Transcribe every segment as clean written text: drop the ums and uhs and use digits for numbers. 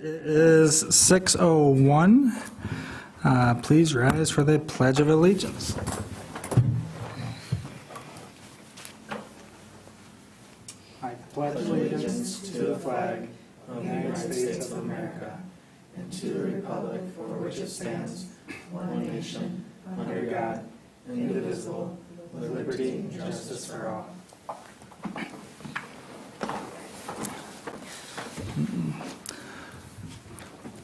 It is 6:01. Please rise for the Pledge of Allegiance. I pledge allegiance to the flag of the United States of America and to the republic for which it stands, one nation, under God, indivisible, with liberty and justice for all.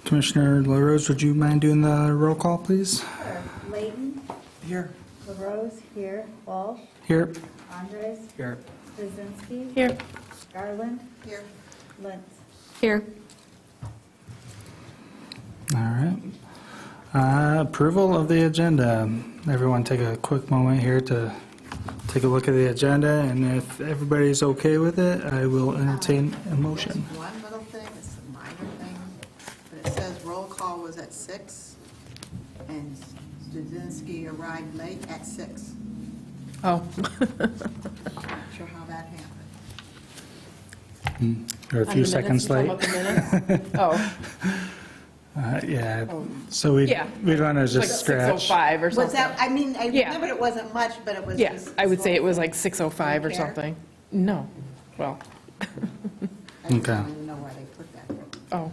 Commissioner LaRose, would you mind doing the roll call, please? Sure. Layton. Here. LaRose, here. Walsh. Here. Andres. Here. Krasinski. Here. Garland. Here. Lentz. Here. All right. Approval of the agenda. Everyone take a quick moment here to take a look at the agenda, and if everybody's okay with it, I will entertain a motion. Just one little thing, it's a minor thing, but it says roll call was at 6, and Stuzinski arrived late at 6. Oh. Not sure how that happened. Or a few seconds late. Oh, Yeah, so we Yeah. want to like just scratch. 6:05 or Was something. that, I mean, I Yeah. remembered it wasn't much, but it was Yeah, just. I would say it was like 6:05 or Care? something. No, well, I just Okay. wanted to know why they put that there. oh,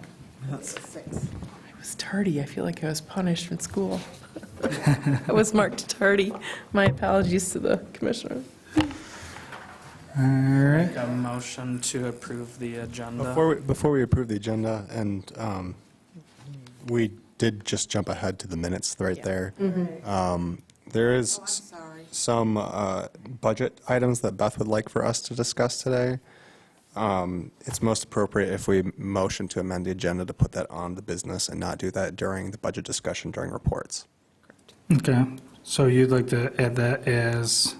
At 6. I was tardy. I feel like I was punished from school. I was marked tardy. My apologies to the commissioner. All right. A motion to approve the agenda. Before we approve the agenda, and we did just jump ahead to the minutes right there. There is Oh, I'm sorry. some budget items that Beth would like for us to discuss today. It's most appropriate if we motion to amend the agenda to put that on the business and not do that during the budget discussion during reports. Okay, so you'd like to add that as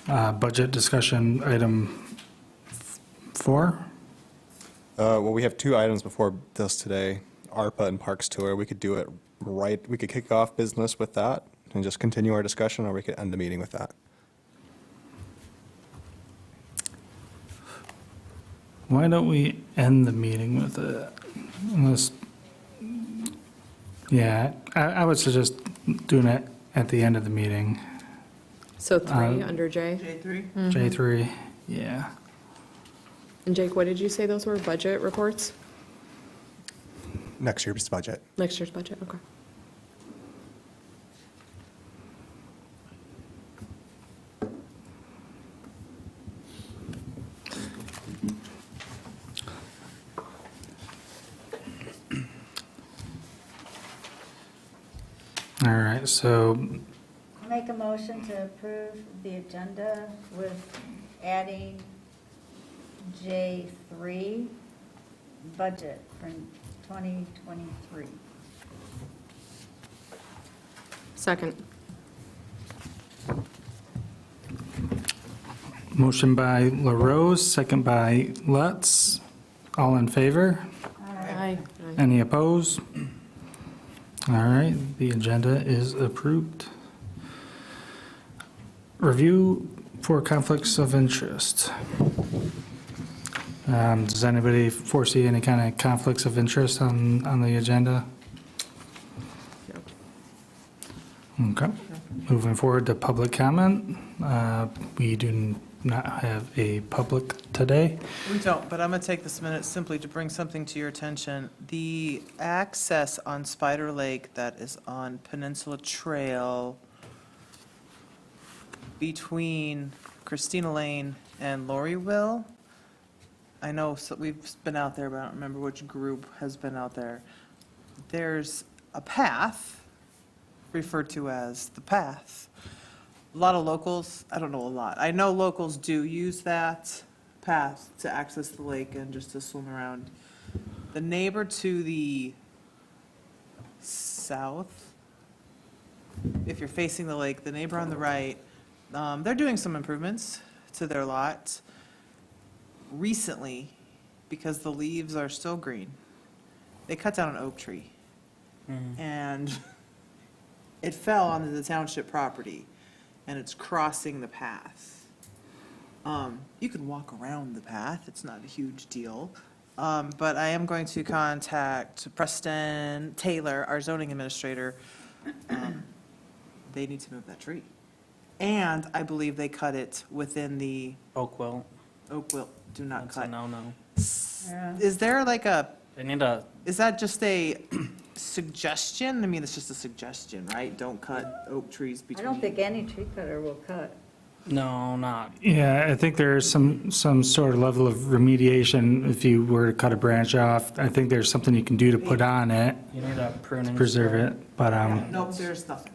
budget discussion item 4? Well, we have 2 items before this today, ARPA and Parks Tour. We could do it right, we could kick off business with that and just continue our discussion, or we could end the meeting with that. Why don't we end the meeting with it? Unless, yeah, I would suggest doing it at the end of the meeting. So 3 under J. J3? J3, yeah. And Jake, what did you say those were? Budget reports? Next year's budget. Next year's budget, okay. All right, so, I'll make a motion to approve the agenda with adding J3, budget for 2023. Second. motion by LaRose, second by Lutz. All in favor? Aye. Any opposed? All right, the agenda is approved. Review for conflicts of interest. Does anybody foresee any kind of conflicts of interest on the agenda? Okay, moving forward to public comment. We do not have a public today. We don't, but I'm going to take this minute simply to bring something to your attention. The access on Spider Lake that is on Peninsula Trail between Christina Lane and Laurieville, I know we've been out there, but I don't remember which group has been out there. There's a path referred to as the path. A lot of locals, I don't know a lot, I know locals do use that path to access the lake and just to swim around. The neighbor to the south, if you're facing the lake, the neighbor on the right, they're doing some improvements to their lot recently because the leaves are still green. They cut down an oak tree and it fell onto the township property and it's crossing the path. You can walk around the path, it's not a huge deal. But I am going to contact Preston Taylor, our zoning administrator. They need to move that tree. And I believe they cut it within the Oakville, oak will, do not that's a cut. no-no. Yeah. Is there like a, They need a, is that just a suggestion? I mean, it's just a suggestion, right? Don't cut oak trees I between. don't think any tree cutter will cut. no, not, Yeah, I think there's some sort of level of remediation if you were to cut a branch off. I think there's something you can do to put on it, you need a pruning. preserve spray. it. But Nope, there's nothing.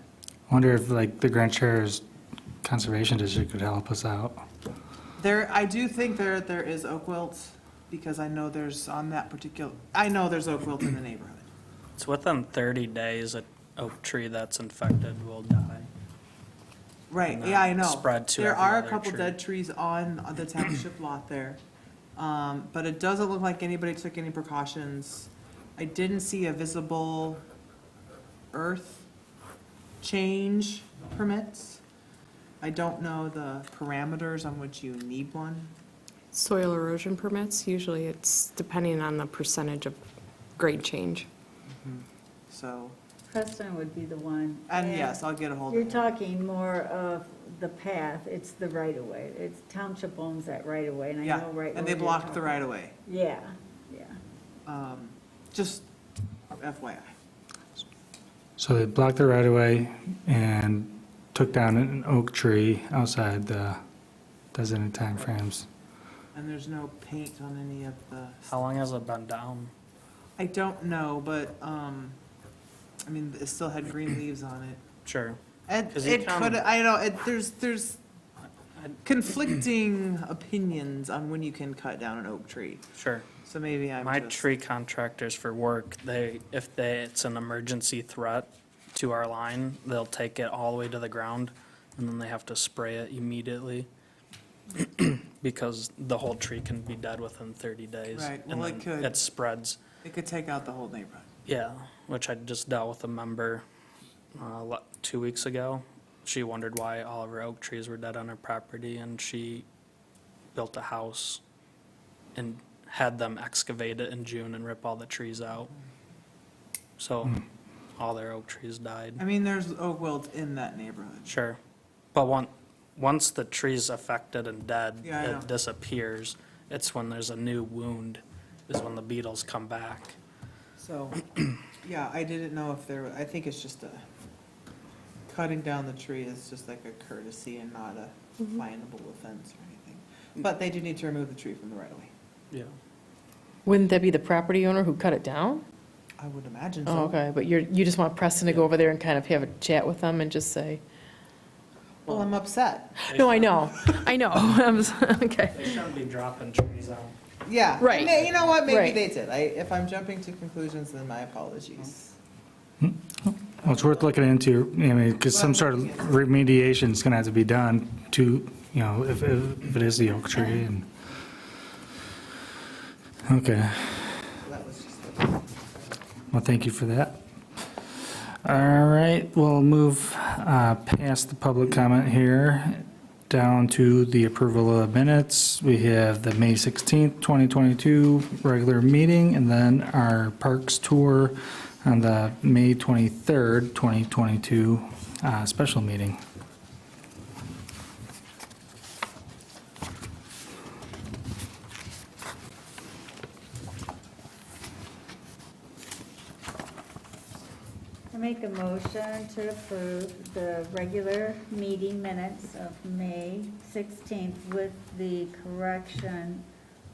I wonder if like the Grand Chairs Conservation District could help us out. There, I do think there is oak wilt, because I know there's on that particular, I know there's oak wilt in the neighborhood. It's within 30 days, an oak tree that's infected will die. Right, And yeah, I then know. spread to There every are a other couple tree. dead trees on the township lot there. But it doesn't look like anybody took any precautions. I didn't see a visible earth change permits. I don't know the parameters on which you need one. Soil erosion permits, usually it's depending on the percentage of grade change. So, Preston would be the one. and yes, I'll get a hold You're of it. talking more of the path, it's the right-of-way. It's township owns that right-of-way, and I Yeah, know right. and they where you're blocked the talking. right of way. Yeah, yeah. Just FYI. So they blocked the right of way and took down an oak tree outside the designated timeframes. And there's no paint on any of the. How long has it been down? I don't know, but, I mean, it still had green leaves on it. Sure. And 'Cause you it can- could, I know, there's conflicting opinions on when you can cut down an oak tree. Sure. So maybe I'm My just. tree contractors for work, it's an emergency threat to our line, they'll take it all the way to the ground, and then they have to spray it immediately. Because the whole tree can be dead within 30 days. Right, and well, it then could. It spreads, It could take out the whole neighborhood. yeah, which I just dealt with a member 2 weeks ago. She wondered why all of her oak trees were dead on her property, and she built a house and had them excavate it in June and rip all the trees out. So, all their oak trees died. I mean, there's oak wilt in that neighborhood. Sure. But once the tree's affected and dead, Yeah, I know. it disappears. It's when there's a new wound, is when the beetles come back. So, yeah, I didn't know if there, I think it's just cutting down the tree is just like a courtesy and not a fineable offense or anything. But they do need to remove the tree from the right of way. Yeah. Wouldn't that be the property owner who cut it down? I would imagine so. Oh, okay, but you just want Preston to go over there and kind of have a chat with them and just say, Well, I'm upset. no, I know, okay. They shouldn't be dropping trees out. Yeah. Right. You know what, maybe Right. they did. If I'm jumping to conclusions, then my apologies. Well, it's worth looking into, I mean, because some sort of remediation is going to have to be done to, you know, if it is the oak tree and, okay. That was just. Well, thank you for that. All right, we'll move past the public comment here, down to the approval of minutes. We have the May 16th, 2022 regular meeting, and then our parks tour on the May 23rd, 2022 special meeting. I make a motion to approve the regular meeting minutes of May 16th with the correction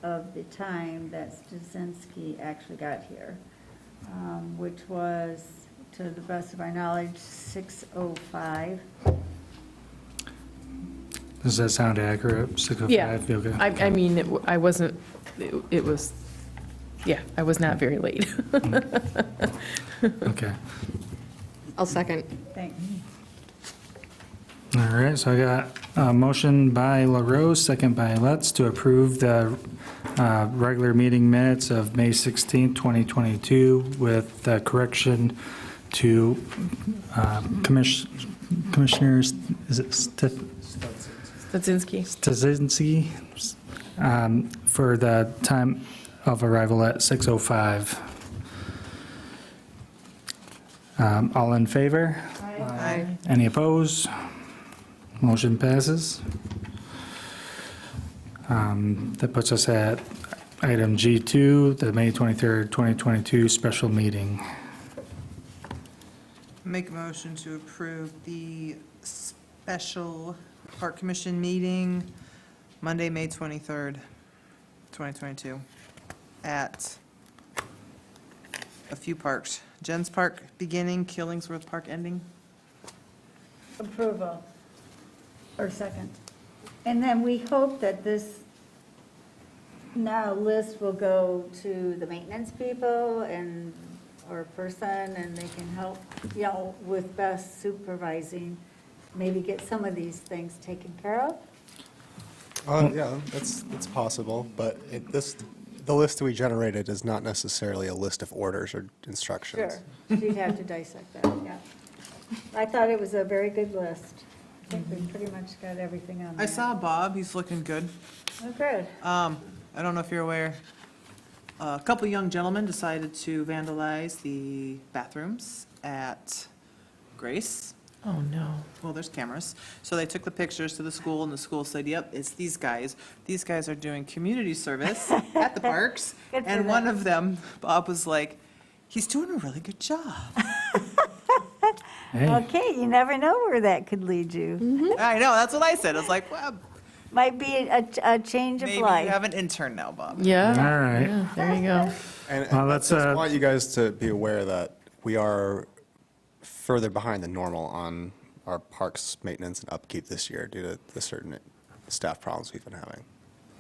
of the time that Stuzinski actually got here, which was, to the best of my knowledge, 6:05. Does that sound accurate? 6:05? Yeah. Feel good? I mean, I wasn't, it was, yeah, I was not very late. Okay. I'll second. Thanks. All right, so I got a motion by LaRose, second by Letts, to approve the regular meeting minutes of May 16th, 2022, with the correction to Commissioners, is it Stadzinski. Stasinski, for the time of arrival at 6:05. All in favor? Aye. Any opposed? Motion passes. That puts us at item G2, the May 23rd, 2022 special meeting. Make a motion to approve the special park commission meeting Monday, May 23rd, 2022, at a few parks. Jens Park beginning, Killingsworth Park ending. Approval. Or second. And then we hope that this now list will go to the maintenance people and, or person, and they can help, you know, with best supervising, maybe get some of these things taken care of. Yeah, that's possible, but the list we generated is not necessarily a list of orders or instructions. Sure, you'd have to dissect that, yeah. I thought it was a very good list. I think we pretty much got everything on there. I saw Bob, he's looking good. Oh, good. I don't know if you're aware, a couple young gentlemen decided to vandalize the bathrooms at Grace. Oh, no. Well, there's cameras. So they took the pictures to the school, and the school said, yep, it's these guys. These guys are doing community service at the parks. Good for And one them. of them, Bob was like, he's doing a really good job. Hey, Okay, you never know where that could lead you. I know, that's what I said. I was like, well, Might be a change of maybe you life. have an intern now, Bob. Yeah. all right. Yeah, there you go. And Well, I let's, just want you guys to be aware that we are further behind than normal on our parks maintenance and upkeep this year due to the certain staff problems we've been having.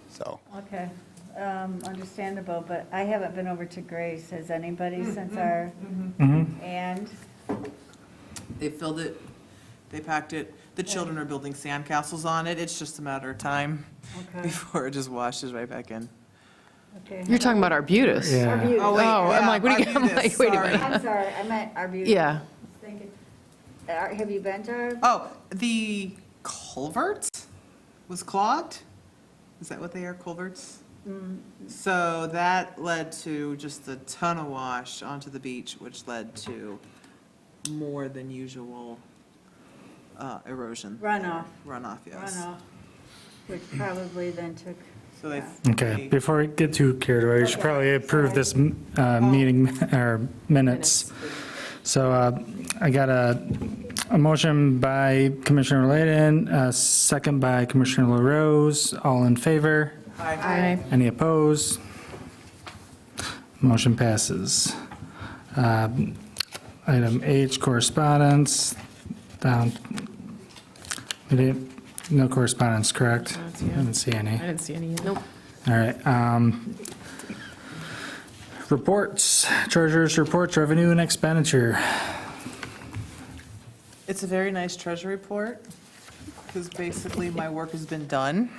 So, Okay, understandable, but I haven't been over to Grace. Has anybody since our, and, They filled it, they packed it. The children are building sandcastles on it. It's just a matter of time okay, before it just washes right back in. okay. You're talking about Arbutus. Yeah. Arbutus. Oh, wait, Oh, I'm yeah, like, what are you, I'm Arbutus, like, wait a sorry. minute. I'm sorry, I meant Arbutus. Yeah. I was thinking- Have you been to Arbutus? Oh, the culvert was clogged? Is that what they are, culverts? So that led to just a ton of wash onto the beach, which led to more than usual erosion. Runoff, Runoff, yes. runoff, which probably then took, So they. Okay, before we get too carried away, we should probably approve this meeting, or minutes. So I got a motion by Commissioner Layden, a second by Commissioner LaRose. All in favor? Aye. Any opposed? Motion passes. Item H, correspondence, down, we didn't, no correspondence, correct? That's- I yeah. didn't see any. I didn't see any. Nope. All right. Reports, treasurer's reports, revenue and expenditure. It's a very nice treasure report, because basically my work has been done.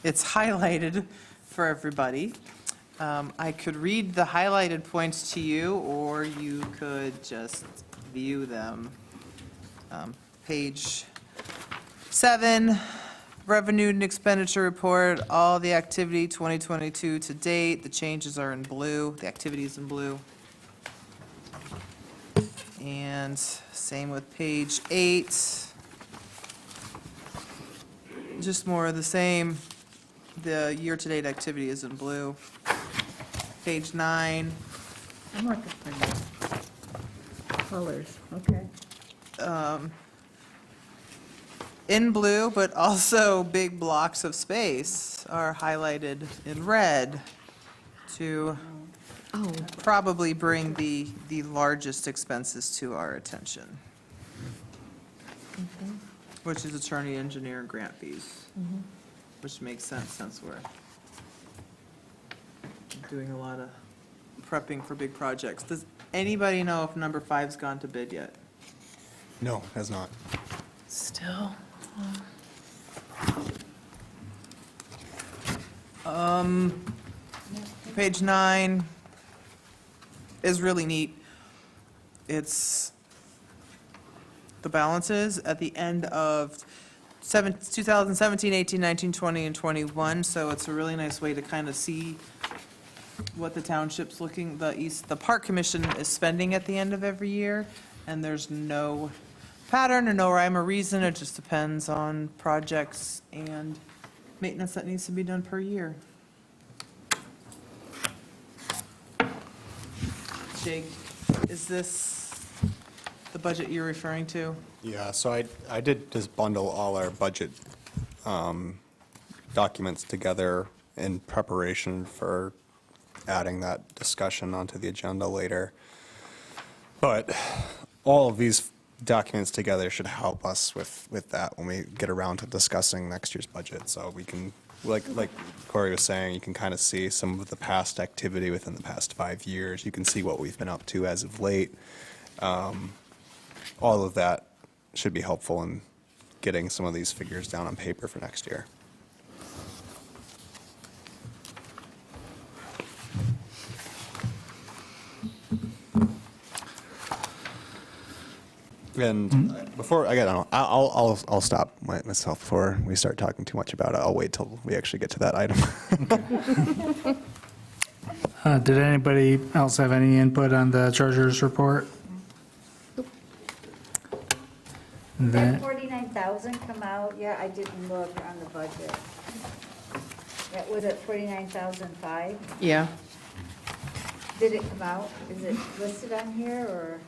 It's highlighted for everybody. I could read the highlighted points to you, or you could just view them. Page 7, revenue and expenditure report, all the activity 2022 to date. The changes are in blue, the activity is in blue. And same with page 8. Just more of the same. The year-to-date activity is in blue. Page 9, I'm looking for the colors, okay. in blue, but also big blocks of space are highlighted in red to Oh, probably bring the largest expenses to our attention, which is attorney, engineer, and grant fees, which makes sense since we're doing a lot of prepping for big projects. Does anybody know if number 5's gone to bid yet? no, has not. still. Page 9 is really neat. It's the balances at the end of 2017, 18, 19, 20, and 21, so it's a really nice way to kind of see what the township's the park commission is spending at the end of every year, and there's no pattern or no rhyme or reason, it just depends on projects and maintenance that needs to be done per year. Jake, is this the budget you're referring to? Yeah, so I did just bundle all our budget documents together in preparation for adding that discussion onto the agenda later. But all of these documents together should help us with that when we get around to discussing next year's budget. So we can, like Corey was saying, you can kind of see some of the past activity within the past 5 years. You can see what we've been up to as of late. All of that should be helpful in getting some of these figures down on paper for next year. And before, again, I'll stop myself before we start talking too much about it. I'll wait till we actually get to that item. Did anybody else have any input on the treasurer's report? Did That- that 49,000 come out? Yeah, I didn't look on the budget. That was at 49,005? Yeah. Did it come out? Is it listed on here, or?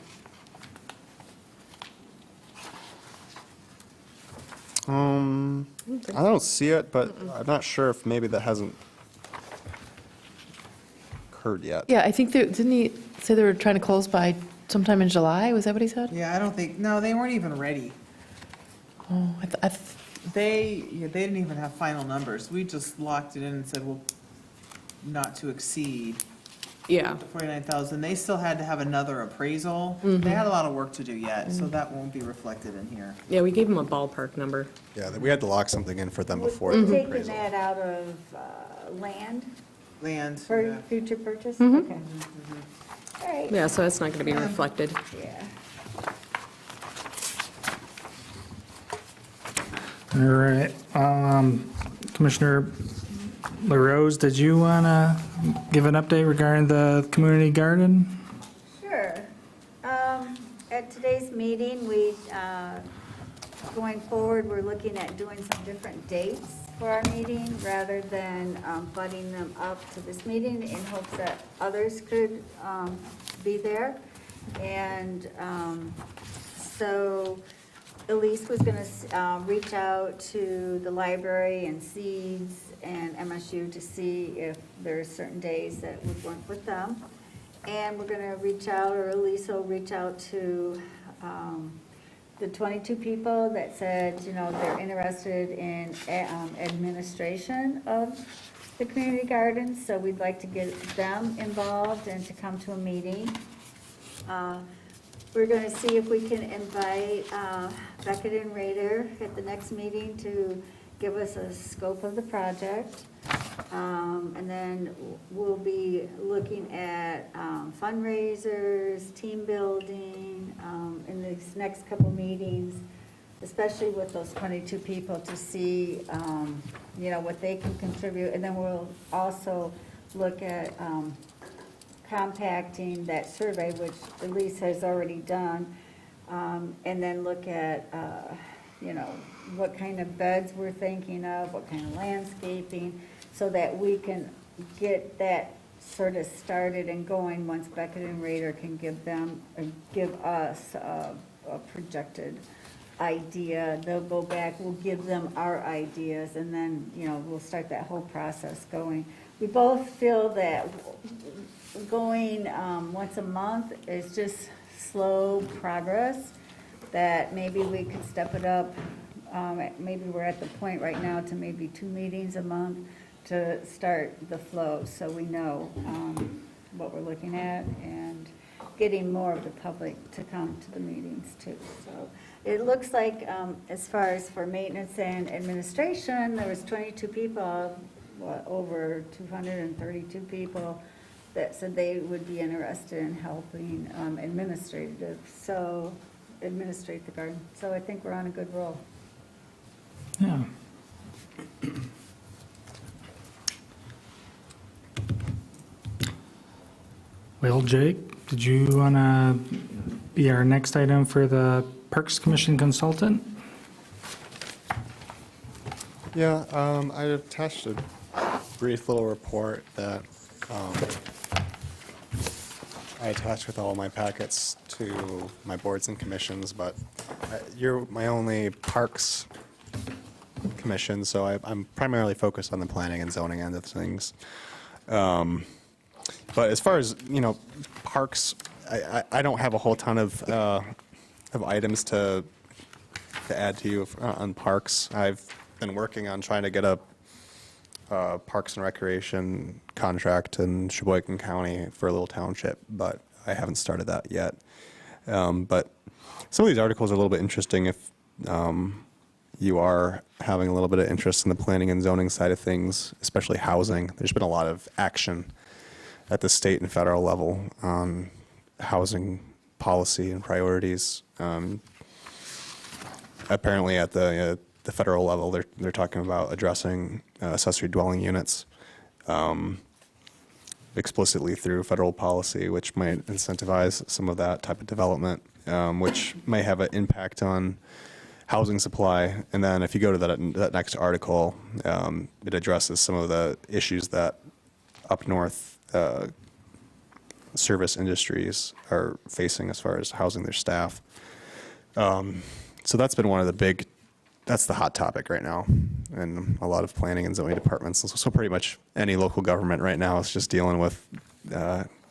I don't see it, but I'm not sure if maybe that hasn't occurred yet. Yeah, I think, didn't he say they were trying to close by sometime in July? Was that what he said? Yeah, I don't think, no, they weren't even ready. Oh, They didn't even have final numbers. We just locked it in and said, well, not to exceed yeah. 49,000. They still had to have another appraisal. They had a lot of work to do yet, so that won't be reflected in here. Yeah, we gave them a ballpark number. Yeah, we had to lock something in for them before We're the taking appraisal. that out of land Land, for yeah. future purchase? Okay. All right, Yeah, so that's not going to be reflected. yeah. All right. Commissioner LaRose, did you want to give an update regarding the community garden? Sure. At today's meeting, going forward, we're looking at doing some different dates for our meeting rather than butting them up to this meeting in hopes that others could be there. And so Elise was going to reach out to the library and Seeds and MSU to see if there's certain days that would work with them. And we're going to reach out, or Elise will reach out to the 22 people that said, they're interested in administration of the community gardens. So we'd like to get them involved and to come to a meeting. We're going to see if we can invite Beckett and Rader at the next meeting to give us a scope of the project. And then we'll be looking at fundraisers, team building, in these next couple meetings, especially with those 22 people to see, what they can contribute. And then we'll also look at compacting that survey, which Elise has already done, and then look at, what kind of beds we're thinking of, what kind of landscaping, so that we can get that sort of started and going once Beckett and Rader can give us a projected idea. They'll go back, we'll give them our ideas, and then, we'll start that whole process going. We both feel that going once a month is just slow progress, that maybe we could step it up. Maybe we're at the point right now to maybe 2 meetings a month to start the flow, so we know what we're looking at, and getting more of the public to come to the meetings too. So it looks like, as far as for maintenance and administration, there was 22 people, over 232 people that said they would be interested in helping administrate the garden. So I think we're on a good roll. Yeah. Well, Jake, did you want to be our next item for the Parks Commission consultant? Yeah, I attached a brief little report that I attached with all my packets to my boards and commissions, but you're my only parks commission, so I'm primarily focused on the planning and zoning end of things. But as far as, parks, I don't have a whole ton of items to add to you on parks. I've been working on trying to get a Parks and Recreation contract in Sheboygan County for a little township, but I haven't started that yet. But some of these articles are a little bit interesting if you are having a little bit of interest in the planning and zoning side of things, especially housing. There's been a lot of action at the state and federal level on housing policy and priorities. Apparently at the federal level, they're talking about addressing accessory dwelling units explicitly through federal policy, which might incentivize some of that type of development, which may have an impact on housing supply. And then if you go to that next article, it addresses some of the issues that up north service industries are facing as far as housing their staff. So that's been one of the that's the hot topic right now in a lot of planning and zoning departments. So pretty much any local government right now is just dealing with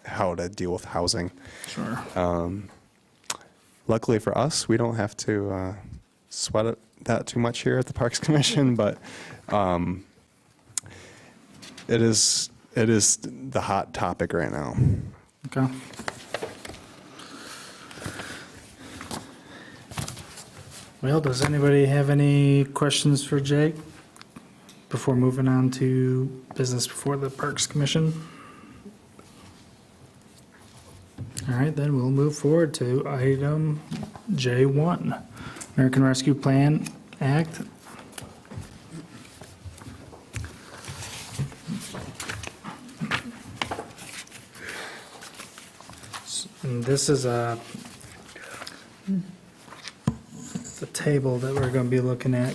how to deal with housing. Sure. Luckily for us, we don't have to sweat that too much here at the Parks Commission, but it is the hot topic right now. Okay. Well, does anybody have any questions for Jake before moving on to business before the Parks Commission? All right, then we'll move forward to item J1, American Rescue Plan Act. And this is the table that we're going to be looking at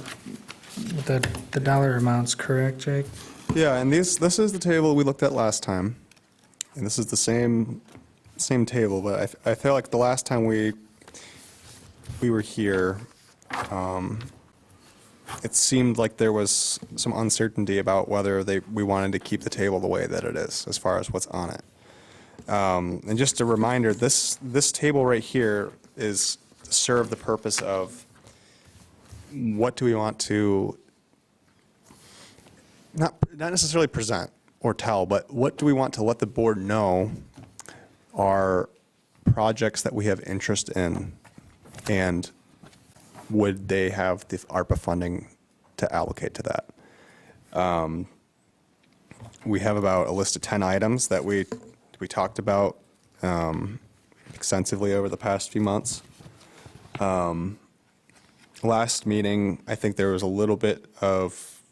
with the dollar amounts, correct, Jake? Yeah, and this is the table we looked at last time, and this is the same table. But I feel like the last time we were here, it seemed like there was some uncertainty about whether we wanted to keep the table the way that it is, as far as what's on it. And just a reminder, this table right here is to serve the purpose of what do we want to not necessarily present or tell, but what do we want to let the board know are projects that we have interest in, and would they have the ARPA funding to allocate to that? We have about a list of 10 items that we talked about extensively over the past few months. Last meeting, I think there was a little bit of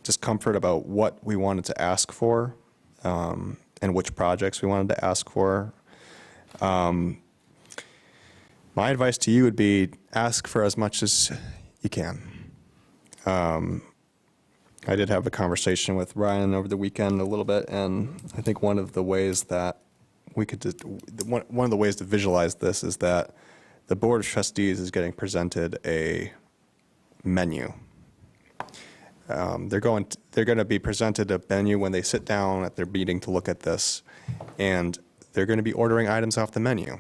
discomfort about what we wanted to ask for and which projects we wanted to ask for. My advice to you would be ask for as much as you can. I did have a conversation with Ryan over the weekend a little bit, and I think one of the ways that one of the ways to visualize this is that the Board of Trustees is getting presented a menu. They're going to be presented a menu when they sit down at their meeting to look at this, and they're going to be ordering items off the menu.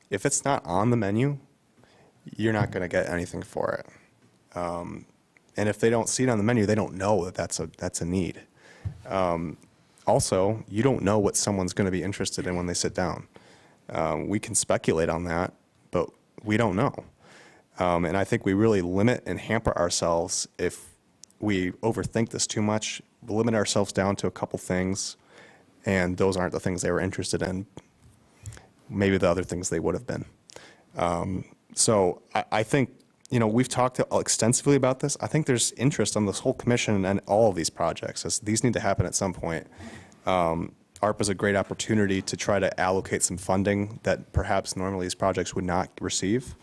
If it's not on the menu, you're not going to get anything for it. And if they don't see it on the menu, they don't know that that's a need. Also, you don't know what someone's going to be interested in when they sit down. We can speculate on that, but we don't know. And I think we really limit and hamper ourselves if we overthink this too much. We limit ourselves down to a couple things, and those aren't the things they were interested in. Maybe the other things they would have been. So I think, we've talked extensively about this. I think there's interest on this whole commission and all of these projects, as these need to happen at some point. ARPA is a great opportunity to try to allocate some funding that perhaps normally these projects would not receive.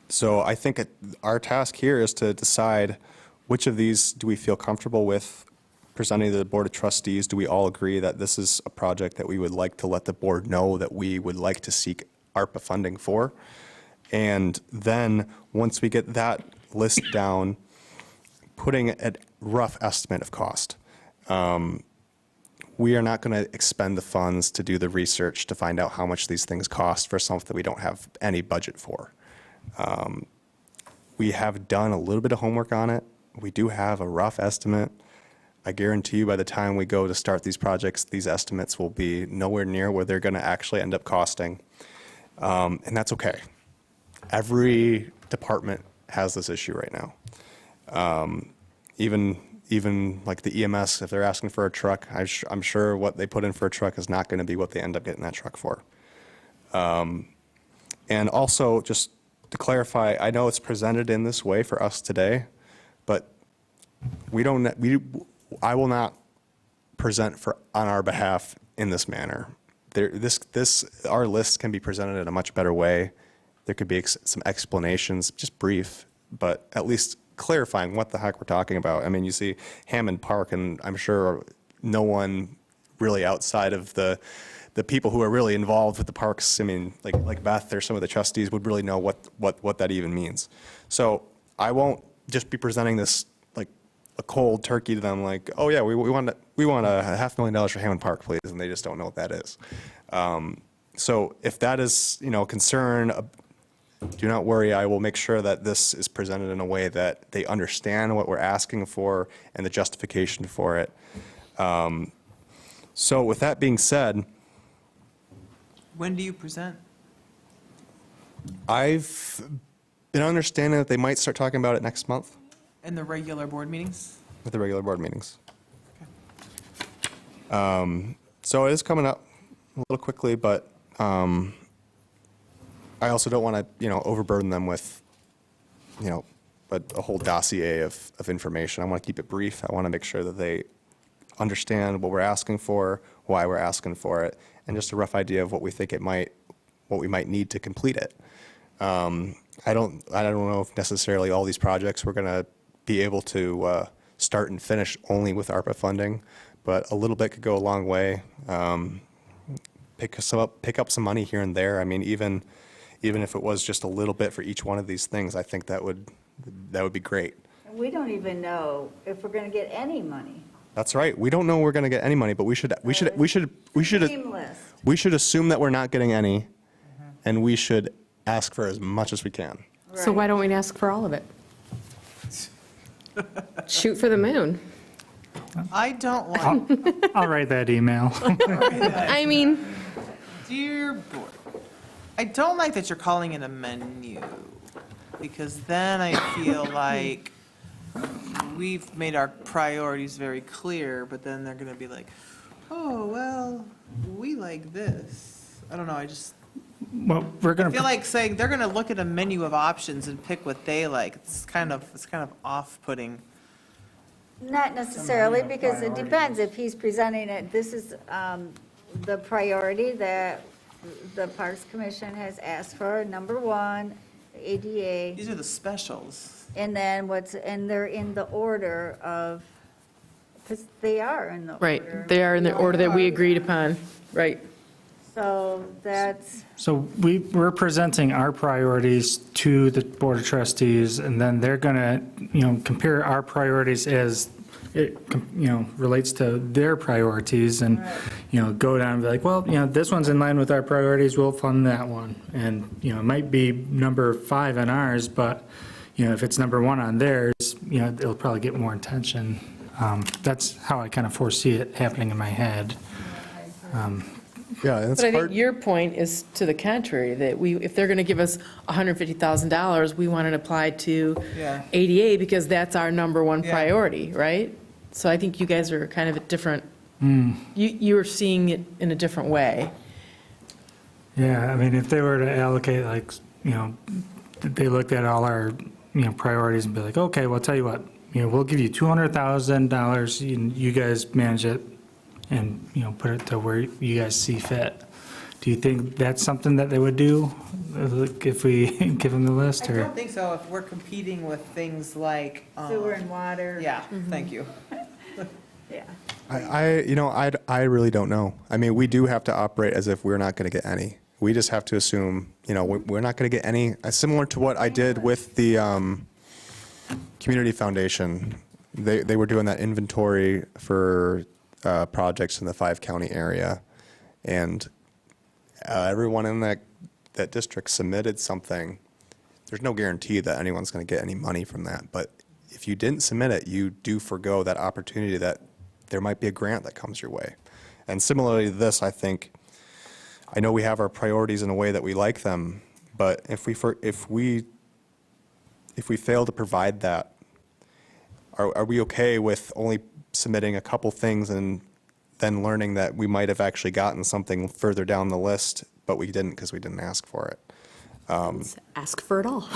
So I think our task here is to decide which of these do we feel comfortable with presenting to the Board of Trustees. Do we all agree that this is a project that we would like to let the board know that we would like to seek ARPA funding for? And then, once we get that list down, putting a rough estimate of cost. We are not going to expend the funds to do the research to find out how much these things cost for something we don't have any budget for. We have done a little bit of homework on it. We do have a rough estimate. I guarantee you by the time we go to start these projects, these estimates will be nowhere near where they're going to actually end up costing. And that's okay. Every department has this issue right now. Even like the EMS, if they're asking for a truck, I'm sure what they put in for a truck is not going to be what they end up getting that truck for. And also, just to clarify, I know it's presented in this way for us today, but I will not present on our behalf in this manner. Our list can be presented in a much better way. There could be some explanations, just brief, but at least clarifying what the heck we're talking about. I mean, you see Hammond Park, and I'm sure no one really outside of the people who are really involved with the parks, I mean, like Beth or some of the trustees would really know what that even means. So I won't just be presenting this like a cold turkey to them, like, oh yeah, we want $500,000 for Hammond Park, please, and they just don't know what that is. So if that is, a concern, do not worry. I will make sure that this is presented in a way that they understand what we're asking for and the justification for it. So with that being said, When do you present? I've been understanding that they might start talking about it next month In the regular board meetings? with the regular board meetings. So it is coming up a little quickly, but I also don't want to, overburden them with, a whole dossier of information. I want to keep it brief. I want to make sure that they understand what we're asking for, why we're asking for it, and just a rough idea of what we think what we might need to complete it. I don't know if necessarily all these projects we're going to be able to start and finish only with ARPA funding, but a little bit could go a long way. Pick up some money here and there. I mean, even if it was just a little bit for each one of these things, I think that would be great. And we don't even know if we're going to get any money. That's right. We don't know we're going to get any money, but we should Seamless. assume that we're not getting any, and we should ask for as much as we can. So why don't we ask for all of it? Shoot for the moon. I don't like, I'll write that email. I mean, dear board, I don't like that you're calling it a menu, because then I feel like we've made our priorities very clear, but then they're gonna be like, oh, well, we like this. I don't know, I just Well, we're going feel to, like saying they're gonna look at a menu of options and pick what they like. It's kind of off-putting. Not necessarily, because it depends. If he's presenting it, this is the priority that the Parks Commission has asked for, number one, ADA, These are the specials. and then and they're in the order of, because they are in the order. right, they are in the order that we agreed upon, right. So that's, so we're presenting our priorities to the Board of Trustees, and then they're going to, compare our priorities as it, relates to their priorities, and, go down and be like, well, this one's in line with our priorities, we'll fund that one. And, it might be number 5 on ours, but, if it's number 1 on theirs, it'll probably get more attention. That's how I kind of foresee it happening in my head. Yeah, it's But I hard. think your point is to the contrary, that if they're going to give us $150,000, we want it applied to Yeah. ADA because that's our number one priority, right? So I think you guys are kind of a different, you're seeing it in a different way. Yeah, I mean, if they were to allocate, like, they looked at all our, priorities and be like, okay, well, I'll tell you what, we'll give you $200,000, and you guys manage it and, put it to where you guys see fit. Do you think that's something that they would do, like, if we give them the list, I or? don't think so, if we're competing with things like. Sewer and water. Yeah, thank you. Yeah. I really don't know. I mean, we do have to operate as if we're not going to get any. We just have to assume, we're not going to get any, similar to what I did with the Community Foundation. They were doing that inventory for projects in the 5-county area. And everyone in that district submitted something. There's no guarantee that anyone's going to get any money from that. But if you didn't submit it, you do forgo that opportunity that there might be a grant that comes your way. And similarly to this, I know we have our priorities in a way that we like them, but if we fail to provide that, are we okay with only submitting a couple things and then learning that we might have actually gotten something further down the list, but we didn't because we didn't ask for it? Ask for it all.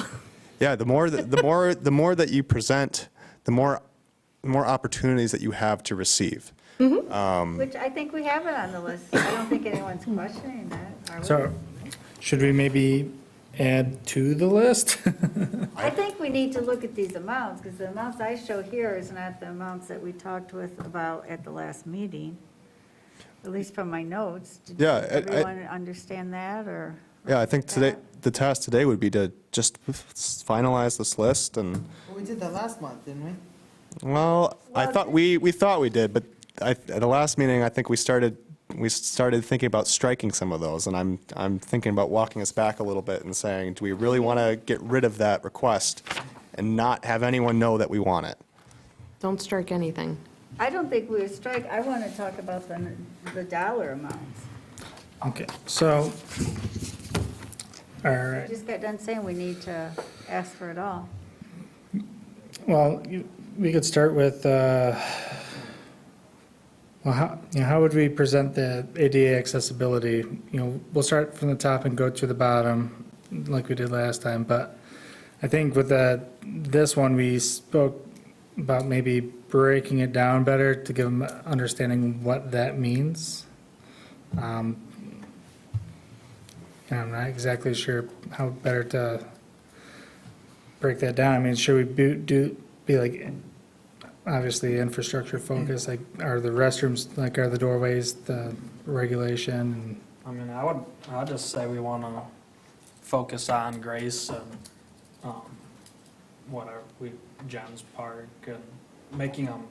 Yeah, the more that you present, the more opportunities that you have to receive. Which I think we have it on the list. I don't think anyone's questioning that, are we? So, should we maybe add to the list? I think we need to look at these amounts, because the amounts I show here is not the amounts that we talked about at the last meeting, at least from my notes. Did Yeah, everyone understand that, or? Yeah, I think today, the task today would be to just finalize this list and, Well, we did that last month, didn't we? well, I thought we thought we did, but at the last meeting, I think we started thinking about striking some of those, and I'm thinking about walking us back a little bit and saying, do we really want to get rid of that request and not have anyone know that we want it? Don't strike anything. I don't think we would strike, I want to talk about the dollar amounts. Okay, so, all I right. just got done saying we need to ask for it all. Well, we could start with, how would we present the ADA accessibility? We'll start from the top and go to the bottom, like we did last time, but I think with this one, we spoke about maybe breaking it down better to give them understanding what that means. And I'm not exactly sure how better to break that down. I mean, should we be like, obviously infrastructure focus, like are the restrooms, like are the doorways, the regulation? I mean, I'd just say we want to focus on Grace and, Jones Park and making them,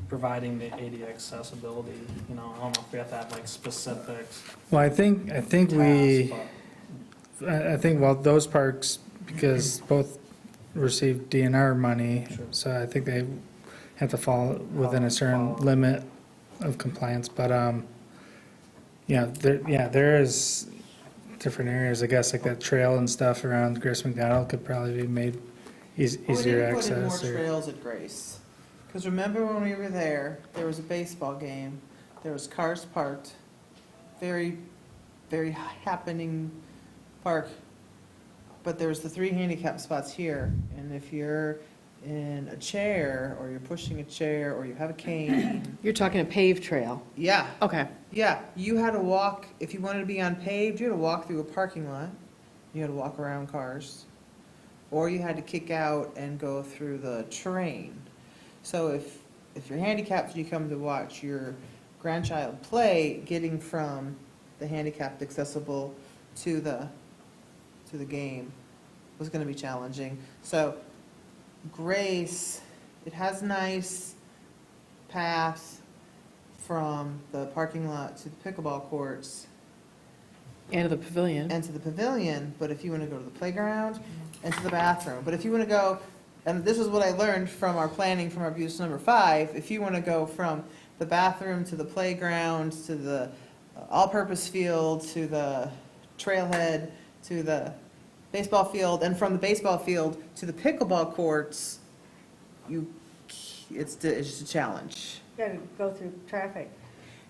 providing the ADA accessibility, I don't know if we have to have like specifics. Well, I think well, those parks, because both received DNR money, Sure. so I think they have to fall within a certain limit of compliance, but, there is different areas, I guess, like that trail and stuff around Grace McDonald could probably be made easier access. We need to put in more or- trails at Grace. Because remember when we were there was a baseball game, there was cars parked, very, very happening park, but there was the 3 handicap spots here, and if you're in a chair, or you're pushing a chair, or you have a cane, You're talking a paved trail. yeah, Okay. yeah, you had to walk, if you wanted to be on paved, you had to walk through a parking lot, you had to walk around cars, or you had to kick out and go through the terrain. So if you're handicapped and you come to watch your grandchild play, getting from the handicapped accessible to the game was gonna be challenging. So Grace, it has nice paths from the parking lot to the pickleball courts And the pavilion. and to the pavilion, but if you want to go to the playground and to the bathroom, but if you want to go, and this is what I learned from our planning from our abuse number 5, if you want to go from the bathroom to the playground, to the all-purpose field, to the trailhead, to the baseball field, and from the baseball field to the pickleball courts, it's just a challenge. Got to go through traffic.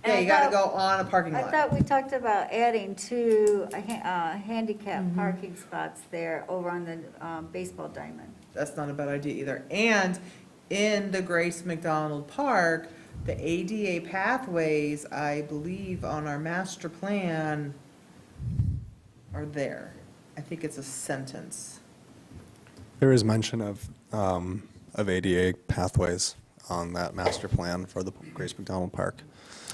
Yeah, you got to go on a parking I lot. thought we talked about adding 2 handicap parking spots there over on the baseball diamond. That's not a bad idea either. And in the Grace McDonald Park, The ADA pathways, I believe, on our master plan are there. I think it's a sentence. There is mention of ADA pathways on that master plan for the Grace McDonald Park.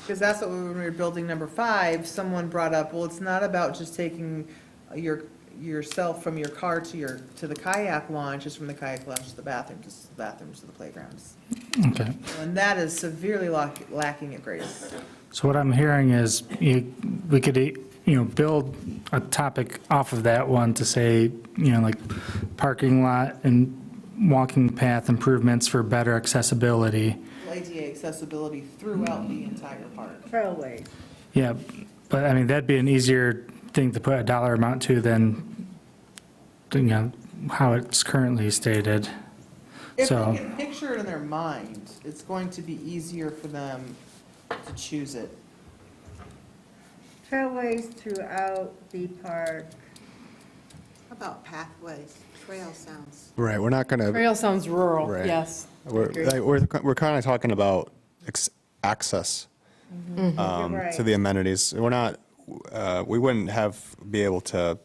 Because that's what, when we were building number 5, someone brought up, well, it's not about just taking yourself from your car to the kayak launch, it's from the kayak launch to the bathrooms to the playgrounds. Okay. And that is severely lacking at Grace. So what I'm hearing is we could, build a topic off of that one to say, like parking lot and walking path improvements for better accessibility. ADA accessibility throughout the entire park. Trailways. Yeah, but I mean, that'd be an easier thing to put a dollar amount to than, how it's currently stated. If So- they can picture it in their mind, it's going to be easier for them to choose it. Trailways throughout the park. How about pathways? Trail sounds. Right, we're not going to, Trail sounds rural, Right. yes. we're kind of talking about access You're right. to the amenities. We're not, we wouldn't be able to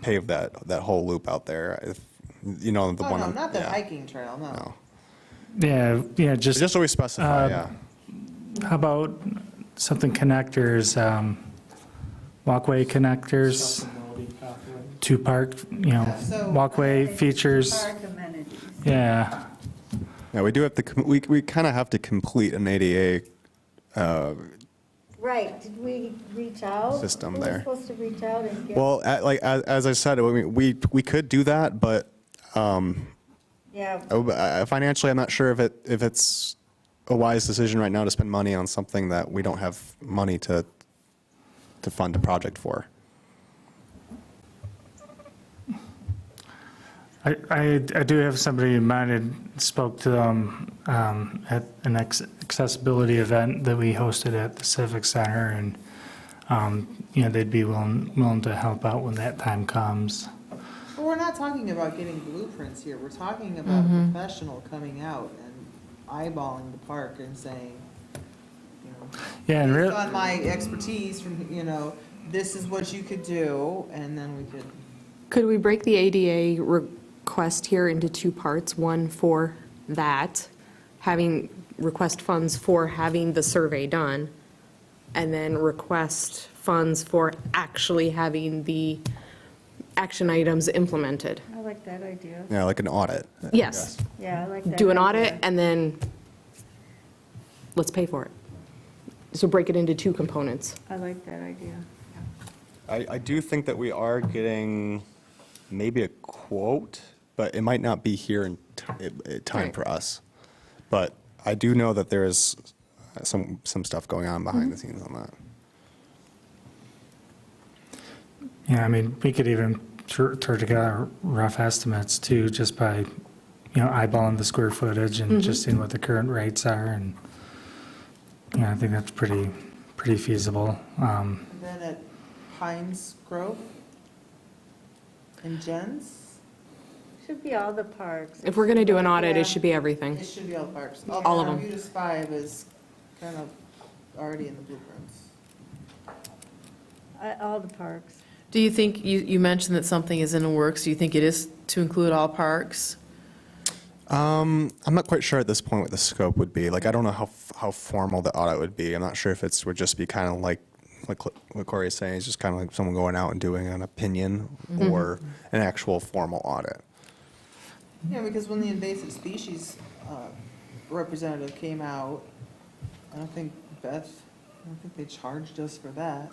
pave that whole loop out there if, the Oh, one. no, on- not the yeah, hiking trail, no. Yeah, just, Just so we specify, yeah. how about something connectors, walkway connectors Accessibility pathway. to park, So- walkway features, Park amenities. yeah. Yeah, we do have to, we kind of have to complete an ADA Right, did we reach out? System Were we there. supposed to reach out and get? well, as I said, we could do that, but Yeah, financially, I'm not sure if it's a wise decision right now to spend money on something that we don't have money to fund a project for. I do have somebody in mind and spoke to them at an accessibility event that we hosted at the Civic Center, and, they'd be willing to help out when that time comes. But we're not talking about getting blueprints here, we're talking about a professional coming out and eyeballing the park and saying, Yeah, and based on my expertise from, this is what you could do, and then we could. Could we break the ADA request here into two parts? One for that, request funds for having the survey done, and then request funds for actually having the action items implemented. I like that idea. Yeah, like an audit. I Yes. guess. Yeah, I like that. Do an idea. audit and then let's pay for it. So break it into two components. I like that idea. I do think that we are getting maybe a quote, but it might not be here in time Right. for us. But I do know that there is some stuff going on behind the scenes on that. Yeah, I mean, we could even throw together rough estimates too, just by, eyeballing the square footage and just seeing what the current rates are, and, I think that's pretty feasible. And then at Pines Grove and Jens, Should be all the parks. If we're going to do an audit, Yeah. it should be everything. it should be all parks. All of them. Munis 5 is kind of already in the blueprints. All the parks. Do you think, you mentioned that something is in the works, do you think it is to include all parks? I'm not quite sure at this point what the scope would be. Like, I don't know how formal the audit would be. I'm not sure if would just be kind of like what Corey is saying, it's just kind of like someone going out and doing an opinion or an actual formal audit. Yeah, because when the invasive species representative came out, I don't think they charged us for that.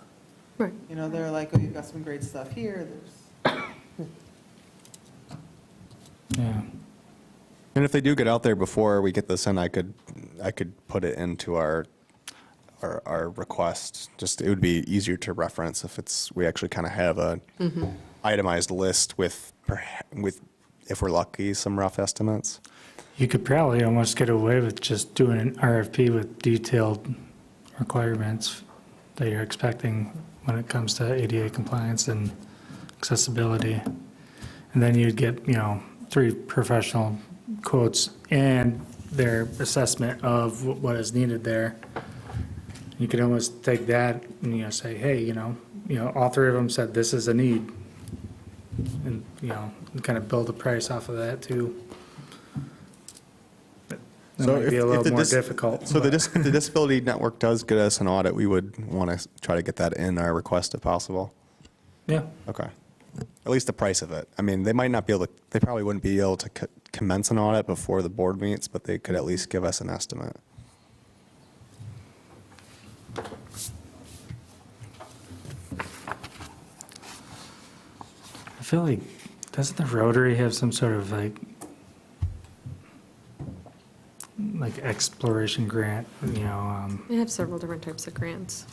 Right. They're like, oh, you've got some great stuff here, there's. Yeah. And if they do get out there before we get this in, I could put it into our request. Just, it would be easier to reference if we actually kind of have a itemized list with, if we're lucky, some rough estimates. You could probably almost get away with just doing an RFP with detailed requirements that you're expecting when it comes to ADA compliance and accessibility. And then you'd get, 3 professional quotes, and their assessment of what is needed there. You could almost take that and, say, hey, all three of them said this is a need. And, kind of build a price off of that too. That So might be a if little the more dis- difficult. So but- if the Disability Network does get us an audit, we would want to try to get that in our request if possible. Yeah, Okay. At least the price of it. I mean, they might not be able to, they probably wouldn't be able to commence an audit before the board meets, but they could at least give us an estimate. I feel like, doesn't the Rotary have some sort of like exploration grant, They have several different types of grants.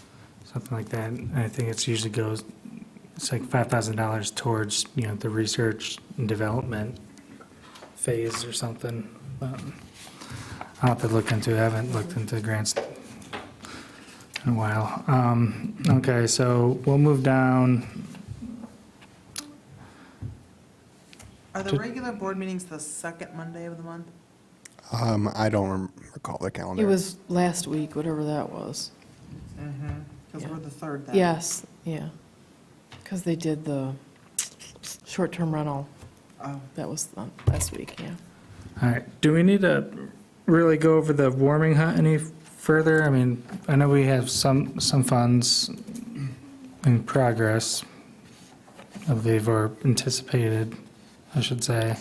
something like that? And I think it's usually goes, it's like $5,000 towards, the research and development phase or something. I'll have to look into it. I haven't looked into grants in a while. Okay, so we'll move down. Are the regular board meetings the second Monday of the month? I don't recall the calendar. It was last week, whatever that was. Because Yeah. we're the third then. Yes, yeah. Because they did the short-term rental. Oh. That was last week, yeah. All right, do we need to really go over the warming hut any further? I mean, I know we have some funds in progress, I believe, or anticipated, I should say.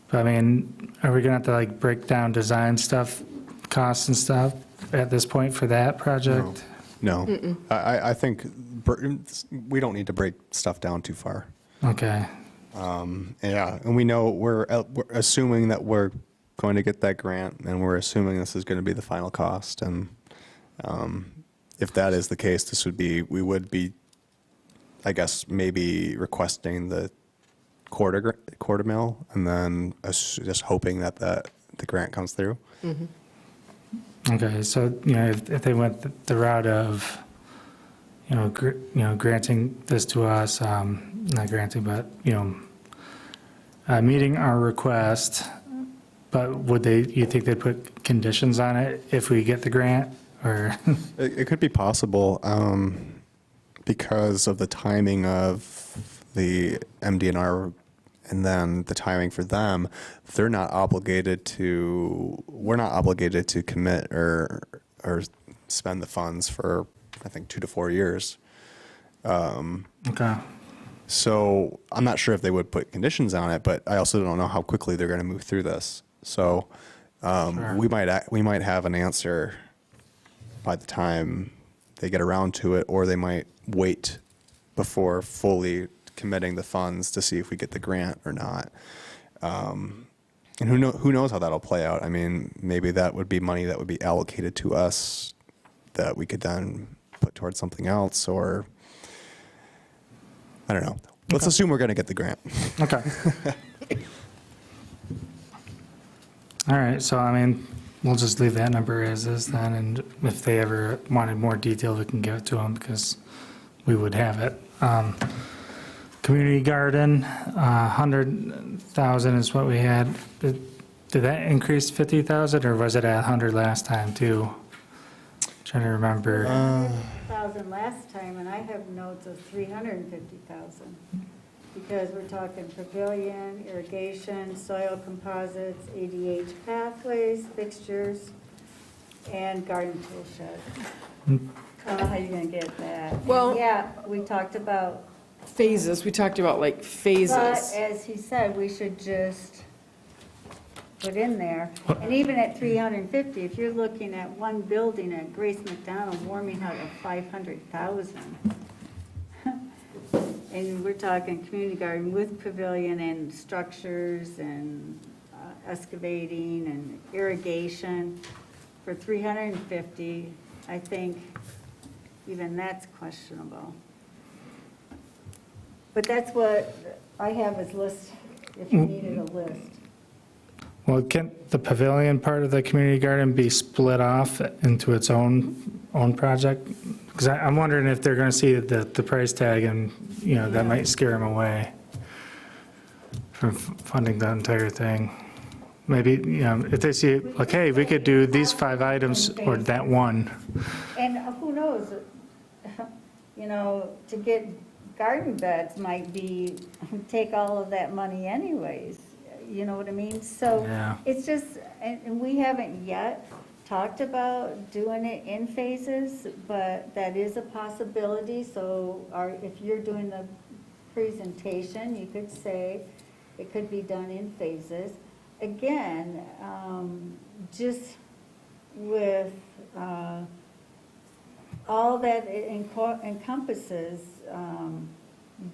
But I mean, are we gonna have to break down design stuff, costs and stuff at this point for that project? No. I think we don't need to break stuff down too far. Okay, Yeah, and we know we're assuming that we're going to get that grant, and we're assuming this is going to be the final cost. And if that is the case, we would be, I guess, maybe requesting the quarter mil, and then just hoping that the grant comes through. okay, so, if they went the route of, granting this to us, not granting, but, meeting our request, but you think they'd put conditions on it if we get the grant, or? It could be possible because of the timing of the MDNR and then the timing for them. We're not obligated to commit or spend the funds for, I think, 2 to 4 years. Okay, So I'm not sure if they would put conditions on it, but I also don't know how quickly they're going to move through this. So Sure. we might have an answer by the time they get around to it, or they might wait before fully committing the funds to see if we get the grant or not. And who knows how that'll play out. I mean, maybe that would be money that would be allocated to us that we could then put towards something else, or I don't know. Let's assume we're going to get the grant. okay. All right, so I mean, we'll just leave that number as is then, and if they ever wanted more detail, we can give it to them, because we would have it. Community garden, 100,000 is what we had. Did that increase 50,000, or was it at 100 last time too? Trying to remember. 1,000 last time, and I have notes of 350,000. Because we're talking pavilion, irrigation, soil composites, ADH pathways, fixtures, and garden tool shed. I don't know how you're gonna get that. And Well- yeah, we talked about, Phases, we talked about but phases. as he said, we should just put in there. And even at 350, if you're looking at one building at Grace McDonald, warming hut of 500,000. And we're talking community garden with pavilion and structures and excavating and irrigation for 350. I think even that's questionable. But that's what I have as list, if you needed a list. Well, can the pavilion part of the community garden be split off into its own project? Because I'm wondering if they're going to see the price tag, and, that might scare them away from funding the entire thing. maybe, you know, if they see, like, hey, we could do these 5 items or that one. And who knows, you know, to get garden beds might be, take all of that money anyways, you know what I mean? So Yeah. it's just, and we haven't yet talked about doing it in phases, but that is a possibility. So if you're doing the presentation, you could say it could be done in phases. Again, just with all that it encompasses,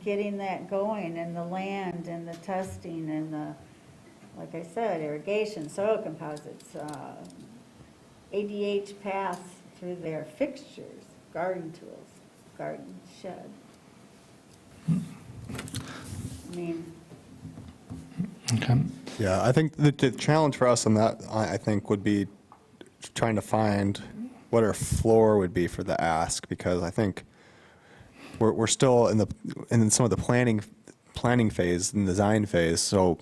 getting that going, and the land, and the testing, and the, like I said, irrigation, soil composites, ADH paths through their fixtures, garden tools, garden shed. I mean, Okay. Yeah, I think the challenge for us on that, I think, would be trying to find what our floor would be for the ask, because I think we're still in some of the planning phase and design phase. So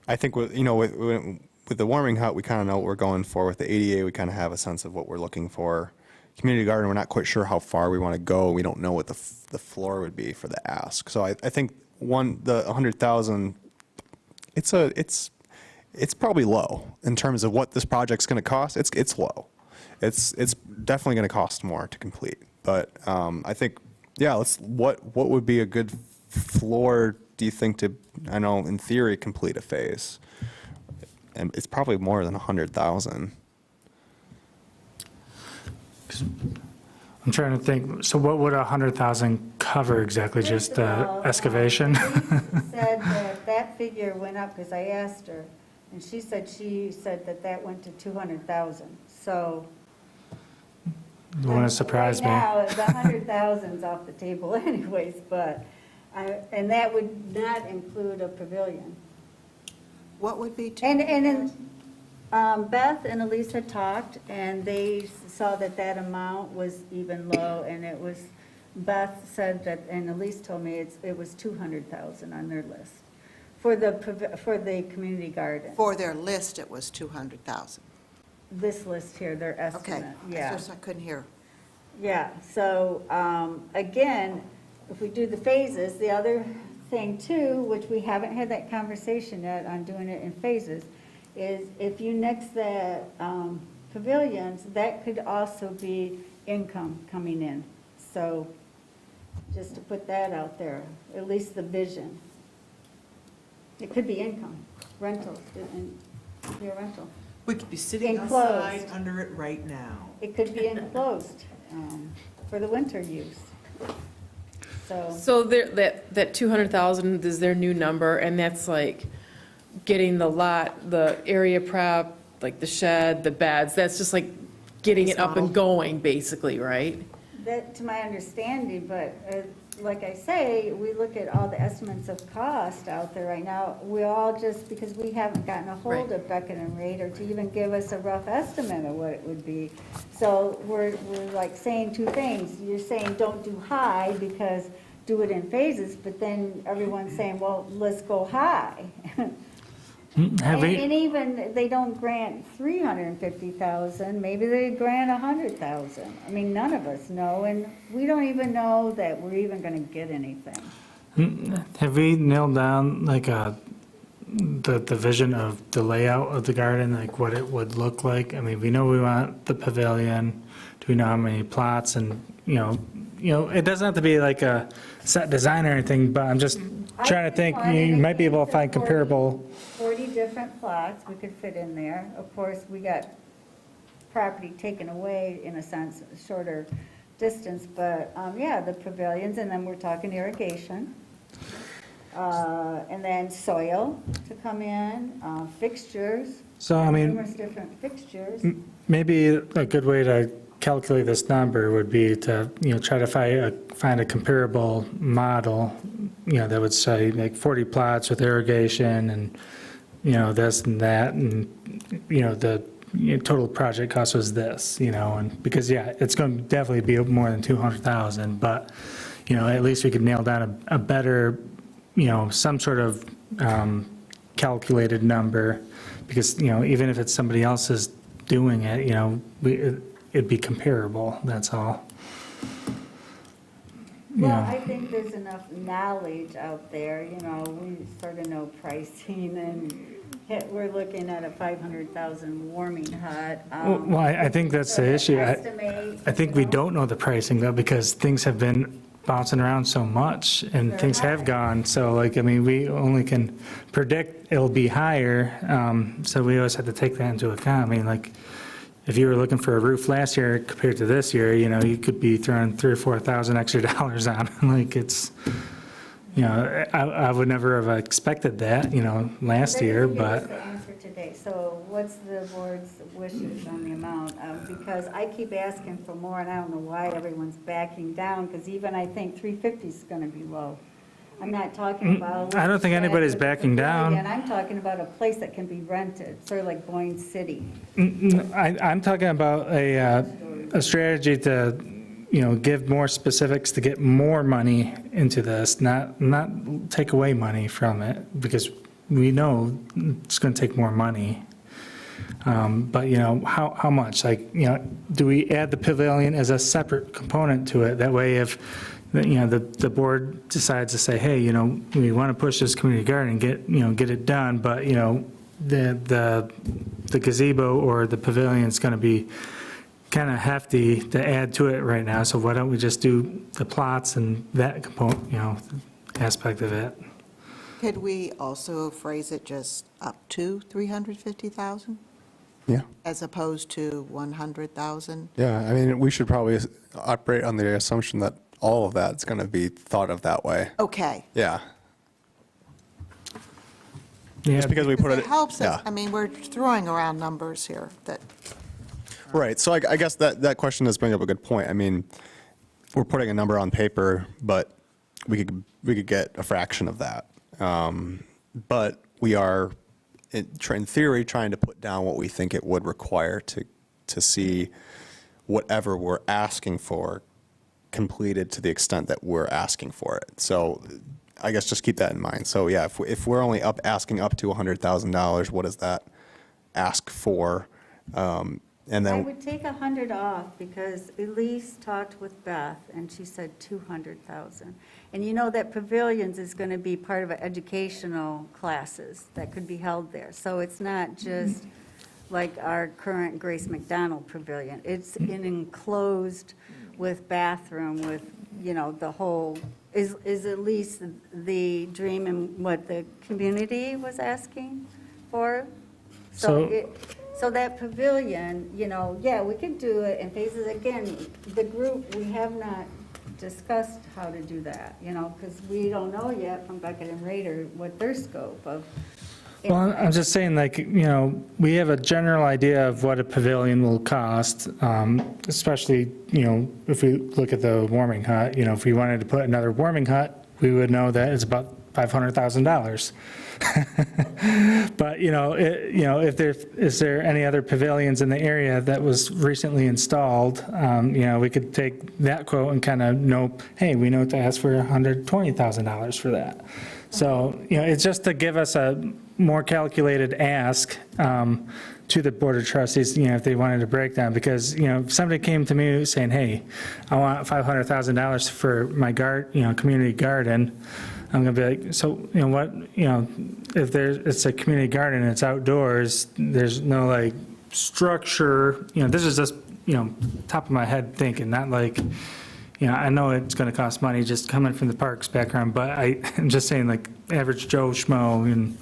I think with the warming hut, we kind of know what we're going for. With the ADA, we kind of have a sense of what we're looking for. Community garden, we're not quite sure how far we want to go. We don't know what the floor would be for the ask. So I think the 100,000. It's probably low in terms of what this project's going to cost. It's low. It's definitely going to cost more to complete. But I think, yeah, what would be a good floor, do you think, to, I know in theory, complete a phase? And it's probably more than 100,000. I'm trying to think, so what would 100,000 cover exactly, just first of all, excavation? Lisa said that figure went up, because I asked her, and she said that went to 200,000, so. The one that surprised me. Right now, the 100,000's off the table anyways, but, and that would not include a pavilion. What would be And Beth and Elise had talked, and they saw that amount was even low, and it was, Beth said that, and Elise told me it was 200,000 on their list for the community garden. For their list, it was 200,000. This list here, their Okay. estimate, yeah. It's just I couldn't hear. Yeah, so, again, if we do the phases, the other thing too, which we haven't had that conversation yet on doing it in phases, is if you nix the pavilions, that could also be income coming in. So, just to put that out there, at least the vision. It could be income, rentals, be a rental. We could be sitting Enclosed. outside under it right now. It could be enclosed for the winter use. So, So that 200,000 is their new number, and that's like getting the lot, the area prep, like the shed, the beds, that's just like getting it up and going, basically, right? that, to my understanding, but like I say, we look at all the estimates of cost out there right now. We all just, because we haven't gotten a hold of Beckett and Rader to even give us a rough estimate of what it would be. So we're like saying two things. You're saying don't do high because do it in phases, but then everyone's saying, well, let's go high. Have we, And even, they don't grant 350,000, maybe they grant 100,000. I mean, none of us know, and we don't even know that we're even gonna get anything. have we nailed down like the vision of the layout of the garden, like what it would look like? I mean, we know we want the pavilion. Do we know how many plots? And, you know, it doesn't have to be like a set design or anything, but I'm just trying to think, you might be able to find comparable. 40 different plots we could fit in there. Of course, we got property taken away, in a sense, a shorter distance, but, yeah, the pavilions, and then we're talking irrigation. And then soil to come in, fixtures, So, I mean, numerous different fixtures. maybe a good way to calculate this number would be to, try to find a comparable model, that would say like 40 plots with irrigation and, this and that, and, the total project cost was this, and because, yeah, it's going to definitely be more than 200,000, but, at least we could nail down a better, some sort of calculated number because, even if it's somebody else's doing it, it'd be comparable, that's all. Well, Yeah. I think there's enough knowledge out there, we sort of know pricing, and we're looking at a 500,000 warming hut. Well, I think that's the issue. Estimate, I think we don't know the pricing though, because things have been bouncing around so much and Sure things have have. gone. So we only can predict it'll be higher. So we always have to take that into account. If you were looking for a roof last year compared to this year, you could be throwing $3,000 or $4,000 extra dollars on. I would never have expected that, last year, That doesn't give us but. the answer today. So what's the board's wishes on the amount? Because I keep asking for more, and I don't know why everyone's backing down, because even I think 350 is going to be low. I'm not talking about. I don't think anybody's backing down. And I'm talking about a place that can be rented, sort of like Boyne City. I'm talking about a strategy to, give more specifics to get more money into this, not take away money from it, because we know it's going to take more money. But, how much? Do we add the pavilion as a separate component to it? That way if, the board decides to say, hey, we want to push this community garden and get it done, but, the gazebo or the pavilion's going to be kind of hefty to add to it right now, so why don't we just do the plots and that component, aspect of it? Could we also phrase it just up to 350,000 Yeah. as opposed to 100,000? Yeah, we should probably operate on the assumption that all of that's going to be thought of that way. Okay. Yeah. Yeah, Just because we put Because it. it helps us, Yeah. we're throwing around numbers here that, Right, so I guess that question does bring up a good point. We're putting a number on paper, but we could get a fraction of that. But we are, in theory, trying to put down what we think it would require to see whatever we're asking for completed to the extent that we're asking for it. So I guess just keep that in mind. So yeah, if we're only asking up to $100,000, what does that ask for? And I then, would take 100 off, because Elise talked with Beth, and she said 200,000. And that pavilions is going to be part of educational classes that could be held there. So it's not just like our current Grace McDonald Pavilion. It's an enclosed with bathroom, with, the whole, is at least the dream and what the community was asking for. So- So that pavilion, we could do it in phases. Again, the group, we have not discussed how to do that, because we don't know yet from Beckett and Rader what their scope of. Well, I'm just saying, we have a general idea of what a pavilion will cost, especially, if we look at the warming hut, if we wanted to put another warming hut, we would know that it's about $500,000. But, is there any other pavilions in the area that was recently installed? We could take that quote and kind of know, hey, we know to ask for $120,000 for that. So, it's just to give us a more calculated ask to the Board of Trustees, if they wanted to break down. Because, if somebody came to me saying, hey, I want $500,000 for my community garden, I'm going to be like, so, what, if it's a community garden and it's outdoors, there's no structure, this is just, top of my head thinking, not I know it's going to cost money just coming from the parks background, but I'm just saying average Joe Schmo, and,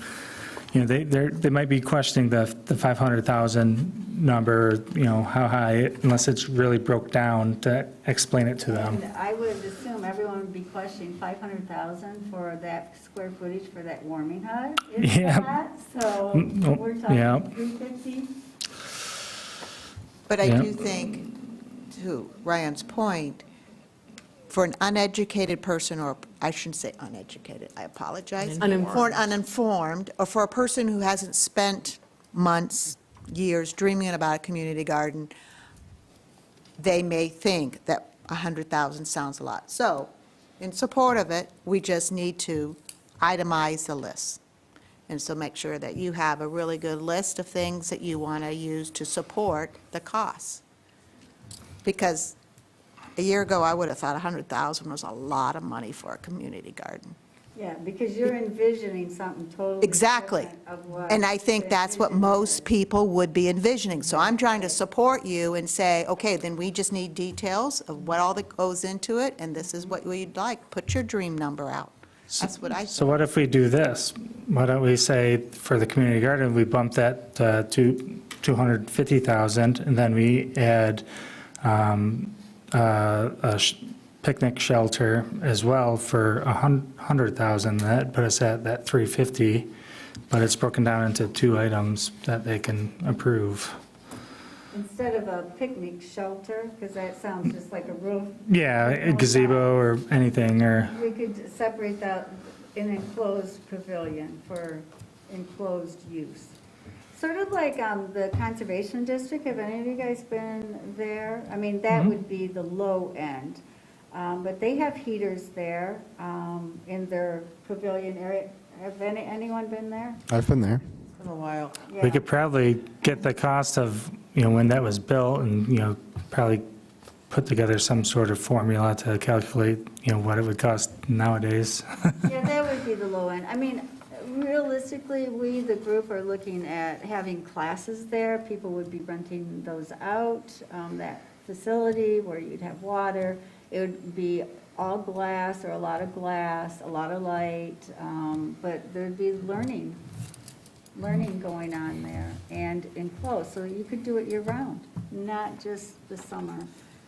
they might be questioning the 500,000 number, how high, unless it's really broke down to explain it to them. And I would assume everyone would be questioning 500,000 for that square footage for that warming hut. Is Yeah. that? So Mm, we're yeah. talking 350? but I Yeah. do think, to Ryan's point, for an uneducated person, or I shouldn't say uneducated, I apologize. Uninformed. For an uninformed, or for a person who hasn't spent months, years dreaming about a community garden, they may think that 100,000 sounds a lot. So, in support of it, we just need to itemize the list. And so make sure that you have a really good list of things that you want to use to support the costs. Because a year ago, I would have thought 100,000 was a lot of money for a community garden. Yeah, because you're envisioning something totally Exactly. different of what. And I think that's what most people would be envisioning. So I'm trying to support you and say, okay, then we just need details of what all that goes into it, and this is what we'd like. Put your dream number out. That's what I So what if we do this? Why don't we say for the community garden, we bump that to 250,000, and then we add picnic shelter as well for 100,000. That put us at that 350, but it's broken down into 2 items that they can approve. Instead of a picnic shelter, because that sounds just like a roof. Yeah, a gazebo or anything, or, We could separate that in enclosed pavilion for enclosed use. Sort of like the Conservation District, have any of you guys been there? I mean, that would be the low end. But they have heaters there in their pavilion area. Have anyone been there? I've been there. In a while. we could probably get the cost of, when that was built and, probably put together some sort of formula to calculate, what it would cost nowadays. Yeah, that would be the low end. I mean, realistically, we, the group, are looking at having classes there. People would be renting those out, that facility where you'd have water. It would be all glass or a lot of glass, a lot of light, but there'd be learning going on there and enclosed. So you could do it year-round, not just the summer.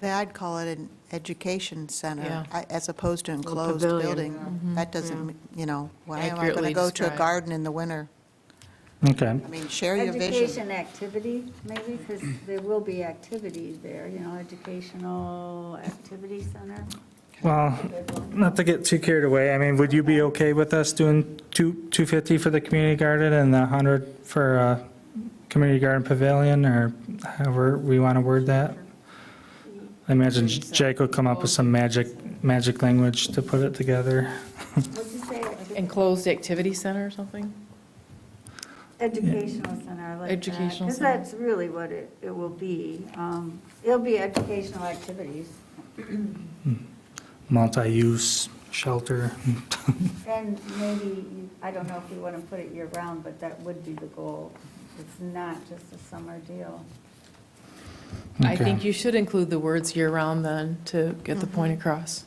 I'd call it an education center Yeah. as opposed to enclosed pavilion. building. That doesn't, why am I going Accurately to go to a described. garden in the winter? Okay. I mean, share your vision. Education activity, maybe, because there will be activities there, educational activity center. Well, not to get too carried away, I mean, would you be okay with us doing 250 for the community garden and 100 for community garden pavilion, or however we want to word that? I imagine Jake will come up with some magic language to put it together. What'd you say? Enclosed activity center or something? Educational center, I like that. Educational Because center. that's really what it will be. It'll be educational activities. Multi-use shelter. And maybe, I don't know if we want to put it year-round, but that would be the goal. It's not just a summer deal. I Okay. think you should include the words year-round then, to get the point across.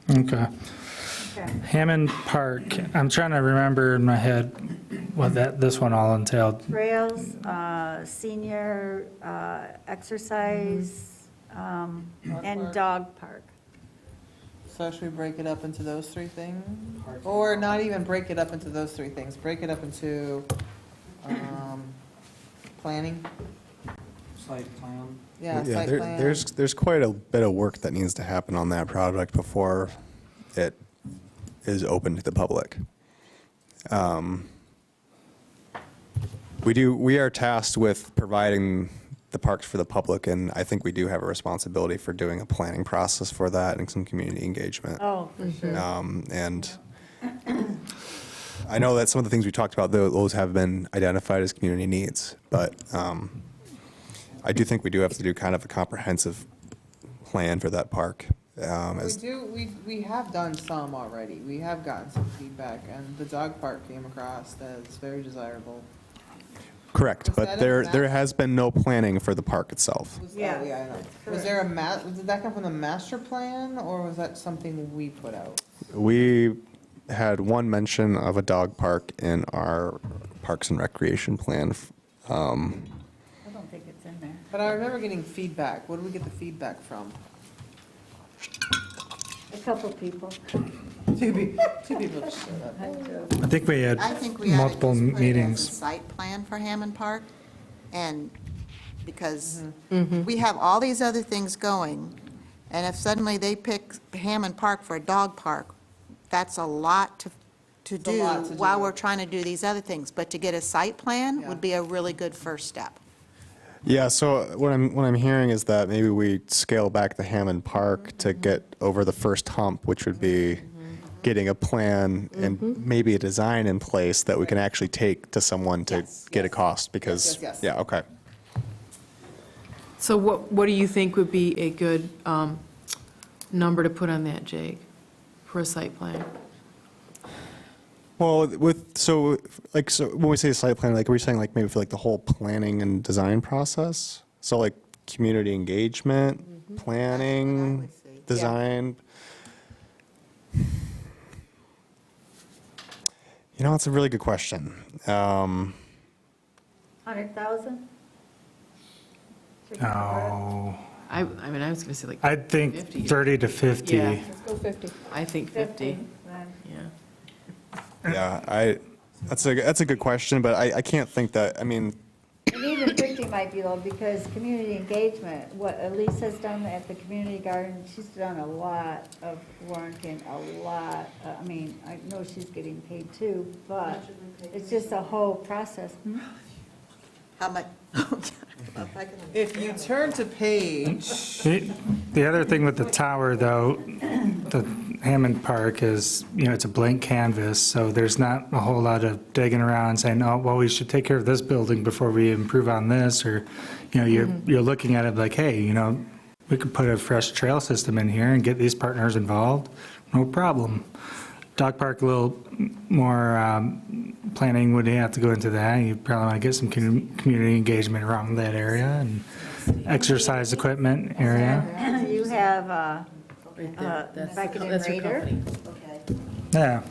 Okay. Okay. Hammond Park, I'm trying to remember in my head what this one all entailed. Trails, senior exercise, and dog park. So should we break it up into those 3 things? Or not even break it up into those 3 things, break it up into planning? Site plan. Yeah, Yeah, site plan. there's quite a bit of work that needs to happen on that project before it is open to the public. We are tasked with providing the parks for the public, and I think we do have a responsibility for doing a planning process for that and some community engagement. Oh, for sure. And I know that some of the things we talked about, those have been identified as community needs, but I do think we do have to do kind of a comprehensive plan for that park. We have done some already. We have gotten some feedback, and the dog park came across as very desirable. Correct, Was that but in there the has been no planning for the park itself. Yeah, I know. that's Was there did that come from the master plan, or was that something we put out? We had one mention of a dog park in our Parks and Recreation plan. I don't think it's in there. But I remember getting feedback. What did we get the feedback from? A couple people. 2 people just showed up. I think we had I think we ought to multiple just put it as a meetings. site plan for Hammond Park, and because we have all these other things going, and if suddenly they pick Hammond Park for a dog park, that's a lot to do lot to while do. we're trying to do these other things. But to get a site plan Yeah. would be a really good first step. Yeah, so what I'm hearing is that maybe we scale back the Hammond Park to get over the first hump, which would be getting a plan and maybe a design in place that we can actually take to someone to Yes, get a yes. cost, because, yes. yeah, okay. So what do you think would be a good number to put on that, Jake, for a site plan? Well, so when we say site plan, like, we're saying like maybe for like the whole planning and design process? So like community engagement, planning, would say. design? You know, it's a really good question. 100,000? No, I mean, I was going to say like, I think 50. 30 to 50. Yeah. Let's go 50. I think 50, then. yeah. Yeah, that's a good question, but I can't think that, I mean, And even 50 might be low, because community engagement, what Elise has done at the community garden, she's done a lot of warranting, a lot. I mean, I know she's getting paid too, but it's just a whole process. How much? If you turn to page, The other thing with the tower, though, the Hammond Park is, it's a blank canvas, so there's not a whole lot of digging around saying, oh, well, we should take care of this building before we improve on this, or, you're looking at it like, hey, we could put a fresh trail system in here and get these partners involved, no problem. Dog park, a little more planning would have to go into that. You probably want to get some community engagement around that area, and exercise equipment area. You have Right there. Vicodin That's her Raider. company. Yeah.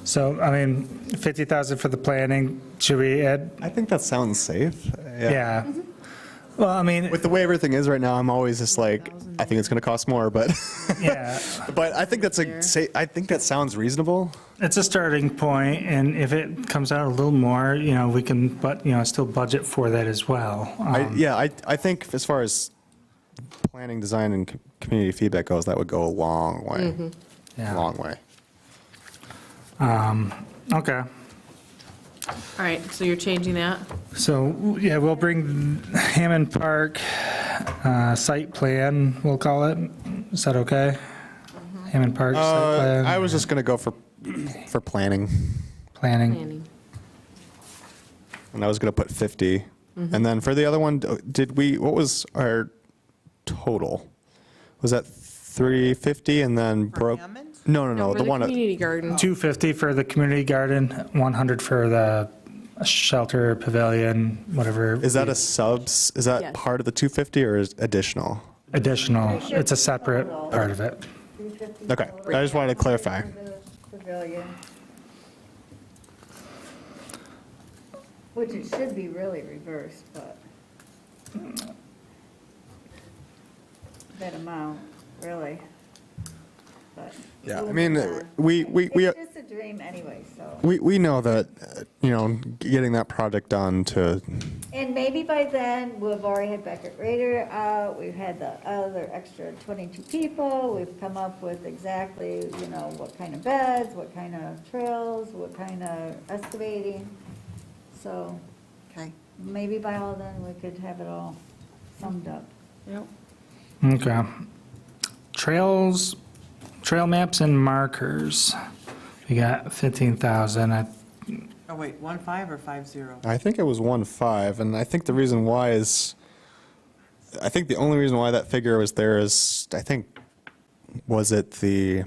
So, I mean, 50,000 for the planning, should we add? I think that sounds safe. Yeah. Well, I mean, With the way everything is right now, I'm always just like, I think it's going to cost more, but yeah, but I think I think that sounds reasonable. it's a starting point, and if it comes out a little more, we can, but, still budget for that as well. I think as far as planning, design, and community feedback goes, that would go a long way. Yeah. Long way. Okay. All right, so you're changing that? So, yeah, we'll bring Hammond Park site plan, we'll call it. Is that okay? Hammond Park site plan? I was just going to go for planning, Planning. Planning. and I was going to put 50. And then for the other one, what was our total? Was that 350 and then for broke? Hammond? No, For the the one, community garden, 250 for the community garden, 100 for the shelter pavilion, whatever. is that a subs, is that Yes. part of the 250 or is additional? Additional, it's a separate part of it. 350 Okay, total. I just wanted to clarify. For the Pavilion. Which it should be really reversed, but that amount, really. But Yeah, I we'll mean, move on. we It's just a dream anyway, so. we know that, getting that project done to, And maybe by then, we've already had Beckett Raider out, we've had the other extra 22 people, we've come up with exactly, what kind of beds, what kind of trails, what kind of excavating. So Okay. maybe by all then, we could have it all summed up. Yep. Okay. Trail maps and markers. We got 15,000. Oh, wait, 1.5 or 5.0? I think it was 1.5, and I think the reason why is, I think the only reason why that figure was there is, was it the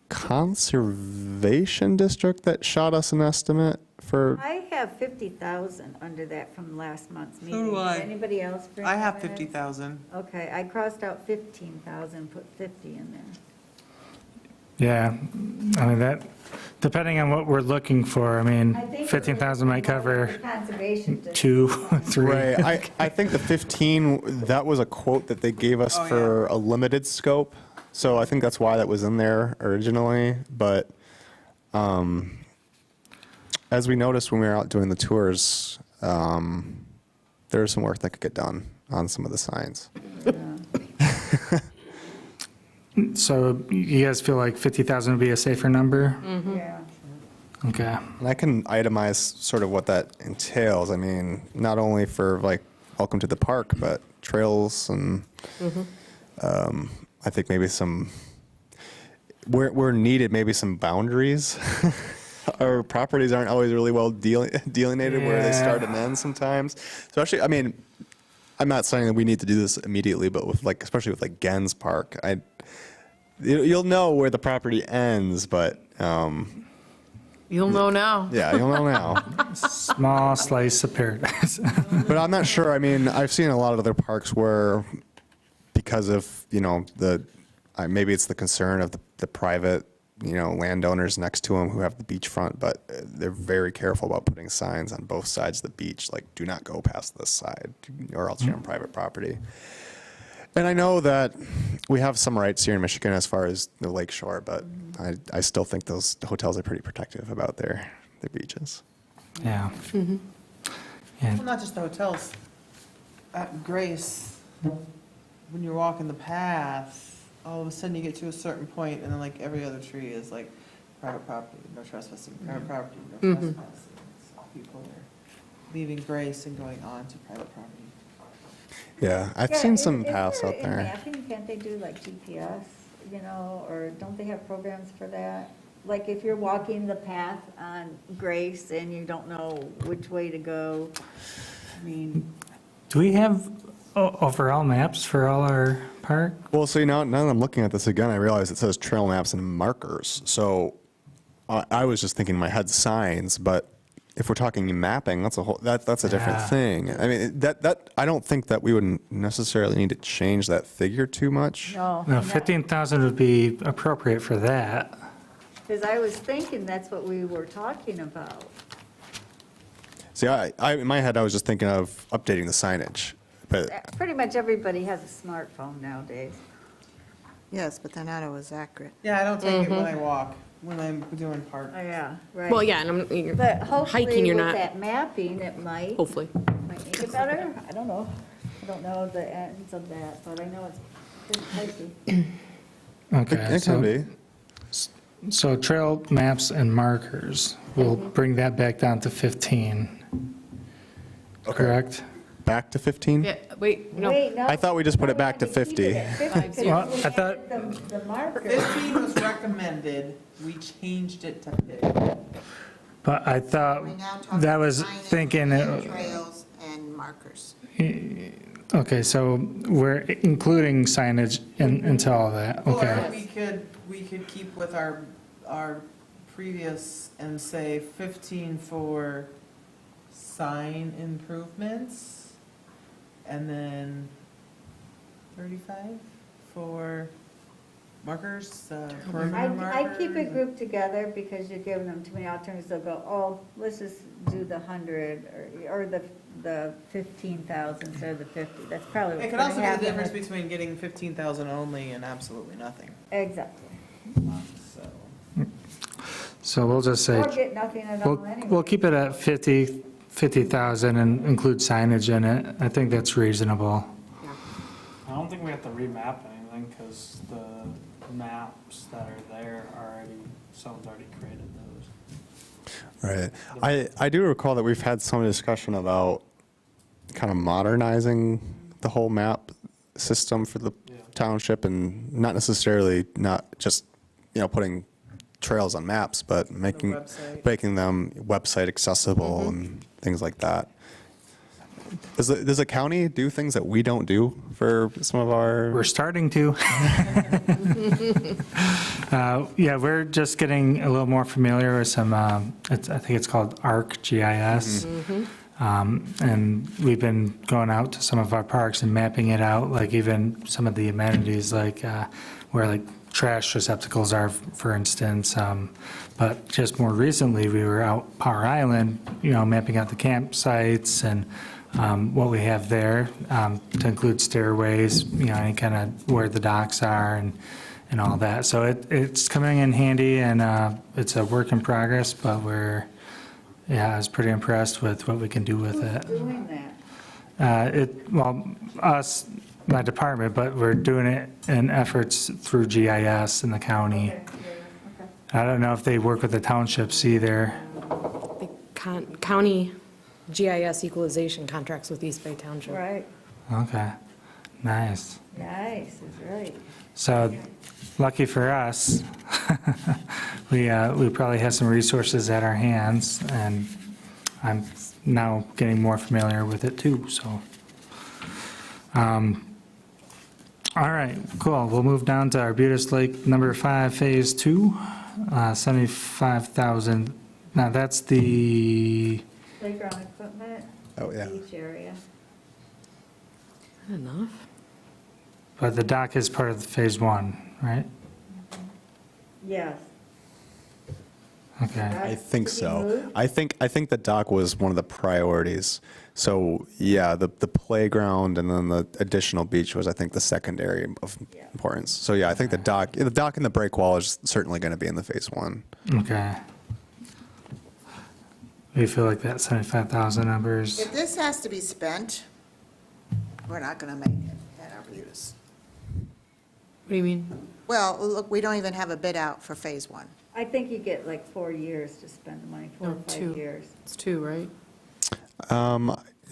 conservation district that shot us an estimate for? I have 50,000 under that from last month's meeting. do I. Did anybody else bring I have that in? 50,000. Okay, I crossed out 15,000, put 50 in there. Yeah, I mean, that, depending on what we're looking for, I mean, I think it 15,000 might was cover the Conservation district. 2, 3. Right, I think the 15, that was a quote that they gave us Oh, yeah. for a limited scope, so I think that's why that was in there originally, but as we noticed when we were out doing the tours, there's some work that could get done on some of the signs. So you guys feel like 50,000 would be a safer number? Yeah. Okay. And I can itemize sort of what that entails. I mean, not only for like welcome to the park, but trails and I think maybe some, where needed, maybe some boundaries. Our properties aren't always really well delineated where they start and end sometimes. Especially, I mean, I'm not saying that we need to do this immediately, but with like, especially with like Gens Park, you'll know where the property ends, but You'll know now. yeah, you'll know now. Small slice of paradise. But I'm not sure. I mean, I've seen a lot of other parks where, because of, you know, maybe it's the concern of the private, you know, landowners next to them who have the beachfront, but they're very careful about putting signs on both sides of the beach, like, do not go past this side, or else you're on private property. And I know that we have some rights here in Michigan as far as the lake shore, but I still think those hotels are pretty protective about their beaches. Yeah. Well, Yeah. not just the hotels. At Grace, when you're walking the path, all of a sudden you get to a certain point, and then like every other tree is like private property, no trespassing, private property, no trespassing. So people are leaving Grace and going on to private property. Yeah, I've Yeah, seen some is paths there out in there. mapping, can't they do like GPS, you know, or don't they have programs for that? Like if you're walking the path on Grace and you don't know which way to go, I mean, Do we have overall maps for all our park? Well, see, now that I'm looking at this again, I realize it says trail maps and markers. So I was just thinking in my head signs, but if we're talking mapping, that's a different Yeah. thing. I mean, that I don't think that we would necessarily need to change that figure too much. no. No, 15,000 would be appropriate for that. Because I was thinking that's what we were talking about. See, I in my head, I was just thinking of updating the signage, but Pretty much everybody has a smartphone nowadays. Yes, but they're not always accurate. Yeah, I don't take it when I walk, when I'm doing park. Oh, yeah, right. Well, yeah, and But hopefully hiking, you're with not, that mapping, it might hopefully. make it better. I don't know. I don't know the ends of that, but I know it's pretty dicey. Okay. it can be. So trail maps and markers, we'll bring that back down to 15, correct? Back to 15? Yeah, wait, no. Wait, no. I thought we just put it back to we had keep it 50. at 50 'cause Well, we I thought- added the marker. 15 was recommended, we changed it to 50. But I thought We're now talking that was signage thinking, and trails and markers. okay, so we're including signage into all that, Or okay. we could keep with our previous and say 15 for sign improvements, and then 35 for markers, perimeter markers. I keep it grouped together because you're giving them too many alternatives. They'll go, oh, let's just do the 100 or the 15,000 instead of the 50. That's probably what's It could going also to be the happen. difference between getting 15,000 only and absolutely nothing, Exactly. so. So we'll just say, Or get nothing at all anyway. we'll keep it at 50,000 and include signage in it. I think that's reasonable. I don't think we have to remap anything because the maps that are there already, someone's already created those. Right. I do recall that we've had some discussion about kind of modernizing the whole map system for the Yeah. township, and not necessarily not just, you know, putting trails on maps, but making them website accessible and things like that. Does the county do things that we don't do for some of our? We're starting to. Yeah, we're just getting a little more familiar with some, I think it's called ArcGIS. And we've been going out to some of our parks and mapping it out, like even some of the amenities, like where like trash receptacles are, for instance. But just more recently, we were out Power Island, you know, mapping out the campsites and what we have there, to include stairways, you know, any kind of where the docks are and all that. So it's coming in handy, and it's a work in progress, but I was pretty impressed with what we can do with it. Doing that. Well, us, my department, but we're doing it in efforts through GIS in the county. Okay, I don't know if they work with the townships either. The county GIS equalization contracts with East Bay Township. Right, Okay, nice. nice, is right. So, lucky for us, we probably have some resources at our hands, and I'm now getting more familiar with it too, so. All right, cool. We'll move down to Arbutus Lake number 5, Phase 2, 75,000. Now, that's the, Playground equipment, Oh, yeah. beach area. Enough. but the dock is part of the Phase 1, right? Yes. Okay. I think To be so. moved? I think the dock was one of the priorities. So, yeah, the playground and then the additional beach was, I think, the secondary of Yeah. importance. So, yeah, I think the dock and the break wall is certainly going to be in the Phase 1. Okay. We feel like that 75,000 numbers. If this has to be spent, we're not going to make it at Arbutus. What do you mean? Well, look, we don't even have a bid out for Phase 1. I think you get like 4 years to spend the money, 4 No, or 5 2. years. It's 2, right?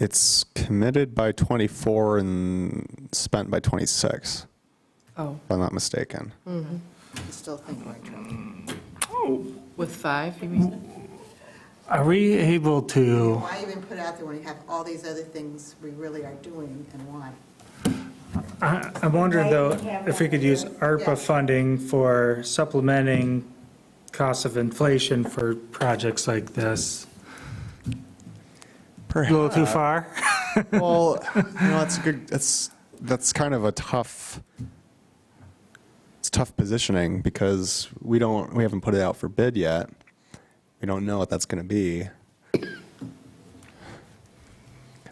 It's committed by 24 and spent by 26, Oh, if I'm not mistaken. I still think we're in trouble. with 5, you mean? Are we able to, Why even put it out there when you have all these other things we really are doing and why? I'm wondering though, Right, we have if we could use ARPA Yeah. funding for supplementing costs of inflation for projects like this? A little too far? Well, that's a good, that's kind of it's tough positioning because we haven't put it out for bid yet. We don't know what that's going to be.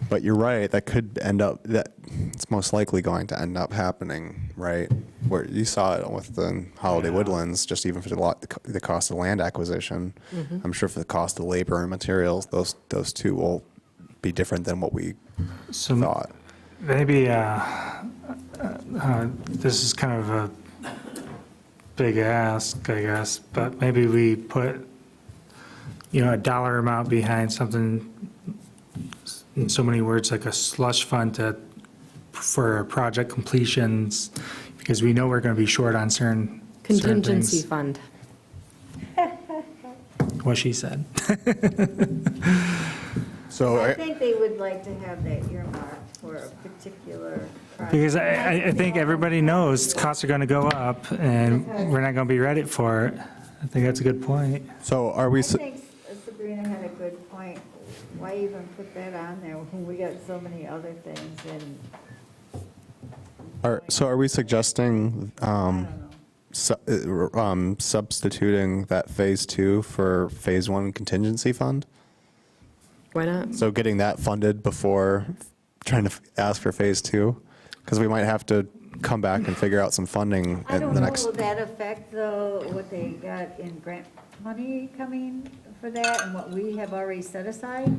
But you're right, that could end up, it's most likely going to end up happening, right? Where you saw it with the Holiday Woodlands, just even for the cost of land acquisition. I'm sure for the cost of labor and materials, those two will be different than what we So thought. maybe, this is kind of a big ask, I guess, but maybe we put, a dollar amount behind something, in so many words, like a slush fund for project completions, because we know we're going to be short on certain Contingency things. fund. What she said. So I think they would like to have that earmarked for a particular project. Because I think everybody knows costs are going to go up, and we're not going to be ready for it. I think that's a good point. So are we, I think Sabrina had a good point. Why even put that on there when we got so many other things and, so are we suggesting I don't know. substituting that Phase 2 for Phase 1 contingency fund? Why not? So getting that funded before trying to ask for Phase 2? Because we might have to come back and figure out some funding I in don't the know, next. will that affect though, what they got in grant money coming for that and what we have already set aside?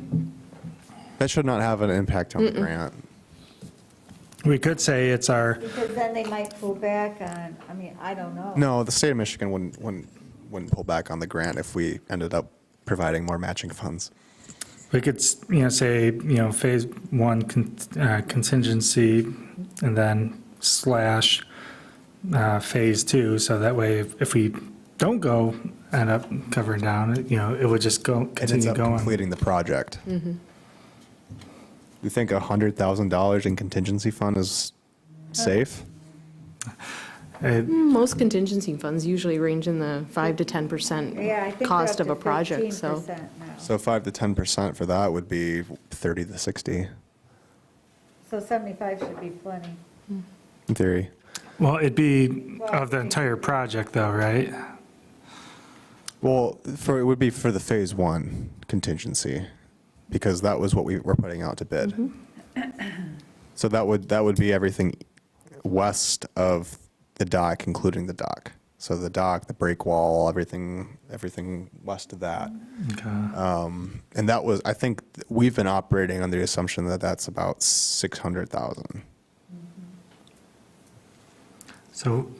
That should not have an impact on the grant. We could say it's our, Because then they might pull back on, I don't know. No, the state of Michigan wouldn't pull back on the grant if we ended up providing more matching funds. we could, say, Phase 1 contingency, and then slash Phase 2, so that way if we don't end up covering down, it would just It ends continue up going. completing the project. You think $100,000 in contingency fund is safe? Most contingency funds usually range in the 5 to 10% Yeah, I think they're cost up of a to project, so. 15% now. So 5 to 10% for that would be 30 to 60 So 75 should be plenty. in theory. Well, it'd be of the entire project though, right? Well, it would be for the Phase 1 contingency, because that was what we were putting out to bid. So that would be everything west of the dock, including the dock. So the dock, the break wall, everything west of that. Okay. And that was, I think, we've been operating under the assumption that that's about 600,000. So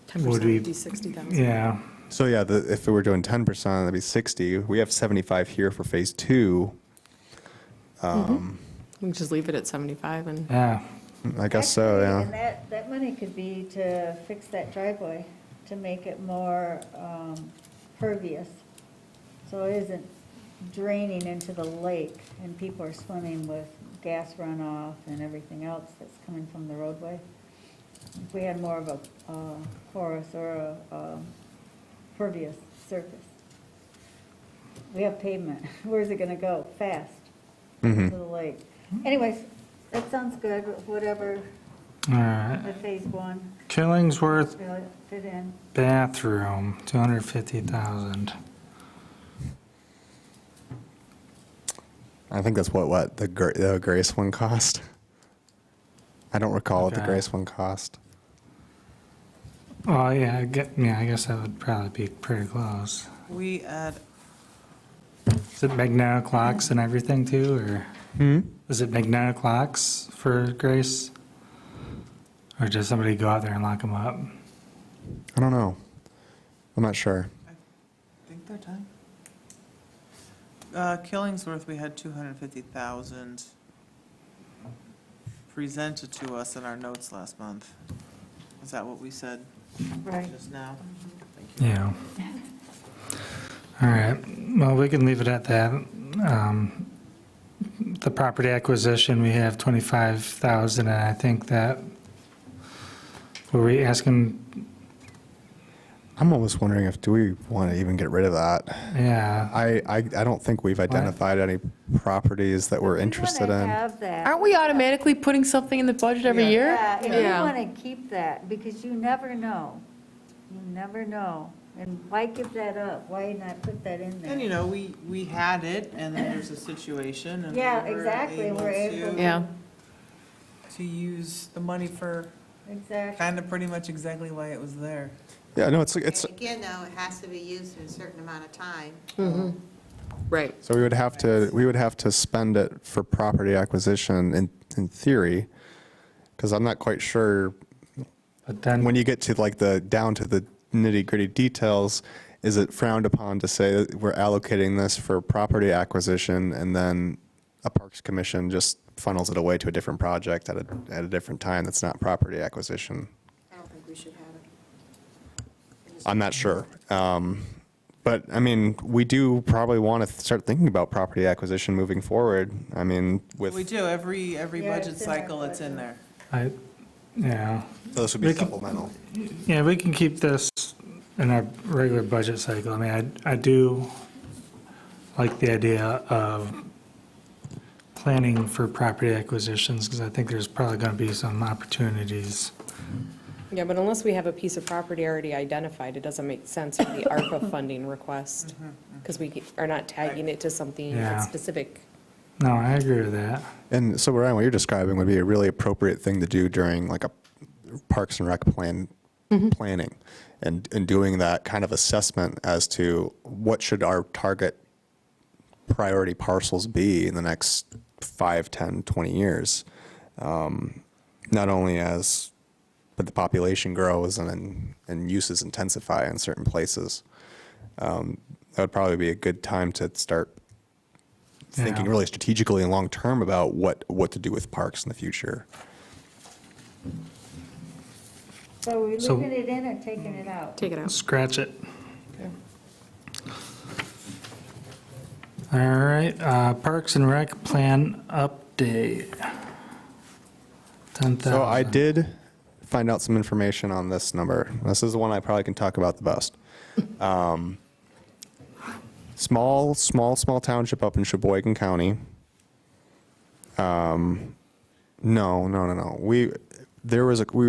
10% would we, would be 60,000. yeah, So yeah, if we were doing 10%, that'd be 60. We have 75 here for phase 2. We can just leave it at 75 and, Yeah, I guess so, Actually, and yeah. that money could be to fix that driveway, to make it more pervious, so it isn't draining into the lake and people are swimming with gas runoff and everything else that's coming from the roadway. If we had more of a porous or a pervious surface. We have pavement, where's it gonna go? Fast, to the lake. Anyways, that sounds good, whatever all right. the phase 1 Killingsworth will fit in. bathroom, 250,000. I think that's what the Grace one cost. I don't recall what the Okay. Grace one cost. Oh, yeah, I guess that would probably be pretty close. We add, Is it magnetic clocks and everything too, or? Is it magnetic clocks for Grace? Or does somebody go out there and lock them up? I don't know. I'm not sure. I think they're done. Killingsworth, we had 250,000 presented to us in our notes last month. Is that what we said Right. just now? Yeah. All right, well, we can leave it at that. The property acquisition, we have 25,000, and I think that, were we asking, I'm almost wondering do we want to even get rid of that? yeah, I don't think we've identified any properties that we're interested We want in. to have that. aren't we automatically putting something in the budget every Yeah. year? Yeah, and Yeah. you want to keep that, because you never know. You never know. And why give that up? Why not put that in there? And, you know, we had it, and then there's a situation, and we Yeah, were exactly, we're able to. Yeah. to use the money for Exactly. kind of pretty much exactly why it was there. Yeah, no, it's And again, though, it has to be used in a certain amount of time. right. so we would have to spend it for property acquisition in theory, because I'm not quite sure but then, when you get to like down to the nitty gritty details, is it frowned upon to say that we're allocating this for property acquisition and then a Parks Commission just funnels it away to a different project at a different time that's not property acquisition? I don't think we should have it. I'm not sure. But I mean, we do probably want to start thinking about property acquisition moving forward. I mean, We with, do, every Yeah, budget it's in our cycle, it's in budget. there. yeah, this would be We can- supplemental. yeah, we can keep this in our regular budget cycle. I mean, I do like the idea of planning for property acquisitions, because I think there's probably going to be some opportunities. Yeah, but unless we have a piece of property already identified, it doesn't make sense for the ARPA funding request, because we are not tagging it to something Yeah. that's specific. No, I agree with that. And so, Ryan, what you're describing would be a really appropriate thing to do during like a Parks and Rec planning, and doing that kind of assessment as to what should our target priority parcels be in the next 5, 10, 20 years. Not only but the population grows and uses intensify in certain places. That would probably be a good time to start thinking Yeah. really strategically and long-term about what to do with parks in the future. So we're So- leaving it in or taking it out? Take it out. Scratch it. All right, Parks and Rec plan update. 10,000. So I did find out some information on this number. This is the one I probably can talk about the best. Small township up in Sheboygan County. No. We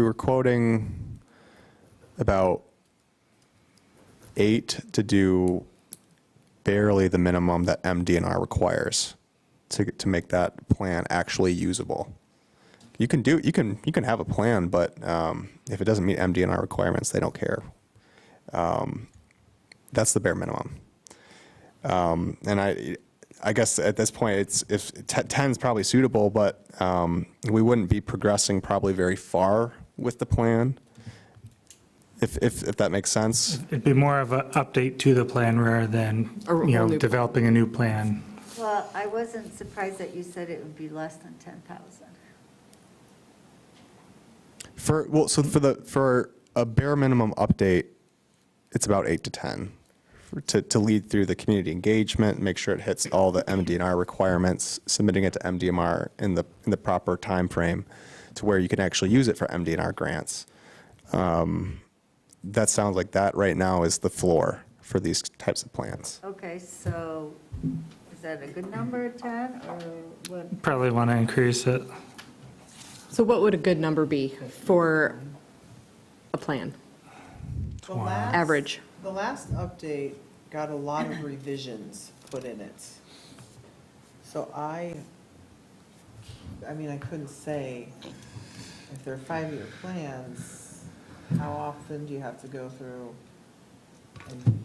were quoting about 8 to do barely the minimum that MDNR requires to make that plan actually usable. You can have a plan, but if it doesn't meet MDNR requirements, they don't care. That's the bare minimum. And I guess at this point, 10 is probably suitable, but we wouldn't be progressing probably very far with the plan if that makes sense. It'd be more of an update to the plan rather than, A whole you know, new plan. developing a new plan. Well, I wasn't surprised that you said it would be less than 10,000. For a bare minimum update, it's about 8 to 10 to lead through the community engagement, make sure it hits all the MDNR requirements, submitting it to MDMR in the proper time frame to where you can actually use it for MDNR grants. That sounds like that right now is the floor for these types of plans. Okay, so is that a good number, 10, or what? Probably want to increase it. So what would a good number be for a plan? The last- Average. The last update got a lot of revisions put in it. So I mean, I couldn't say, if they're 5-year plans, how often do you have to go through and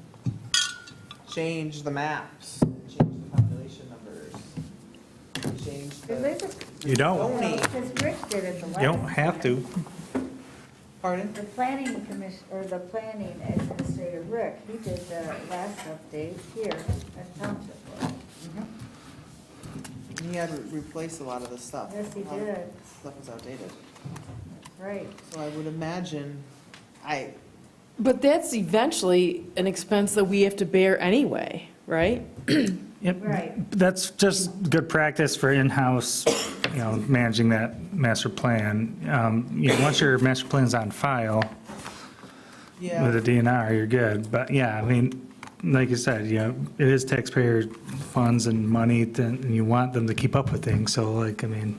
change the maps, change the population numbers, change the You don't. zoning? Because Rick did it the last. You don't have to. Pardon? The planning commission, or the planning administrator, Rick, he did the last update here at Township Board. He had to replace a lot of the stuff. Yes, he A lot of did. Stuff was outdated. Right. So I would imagine, But that's eventually an expense that we have to bear anyway, right? Yep. Right. That's just good practice for in-house, you know, managing that master plan. You know, once your master plan's on file yeah. with a DNR, you're good. But yeah, I mean, like you said, you know, it is taxpayer funds and money, and you want them to keep up with things. So like, I mean,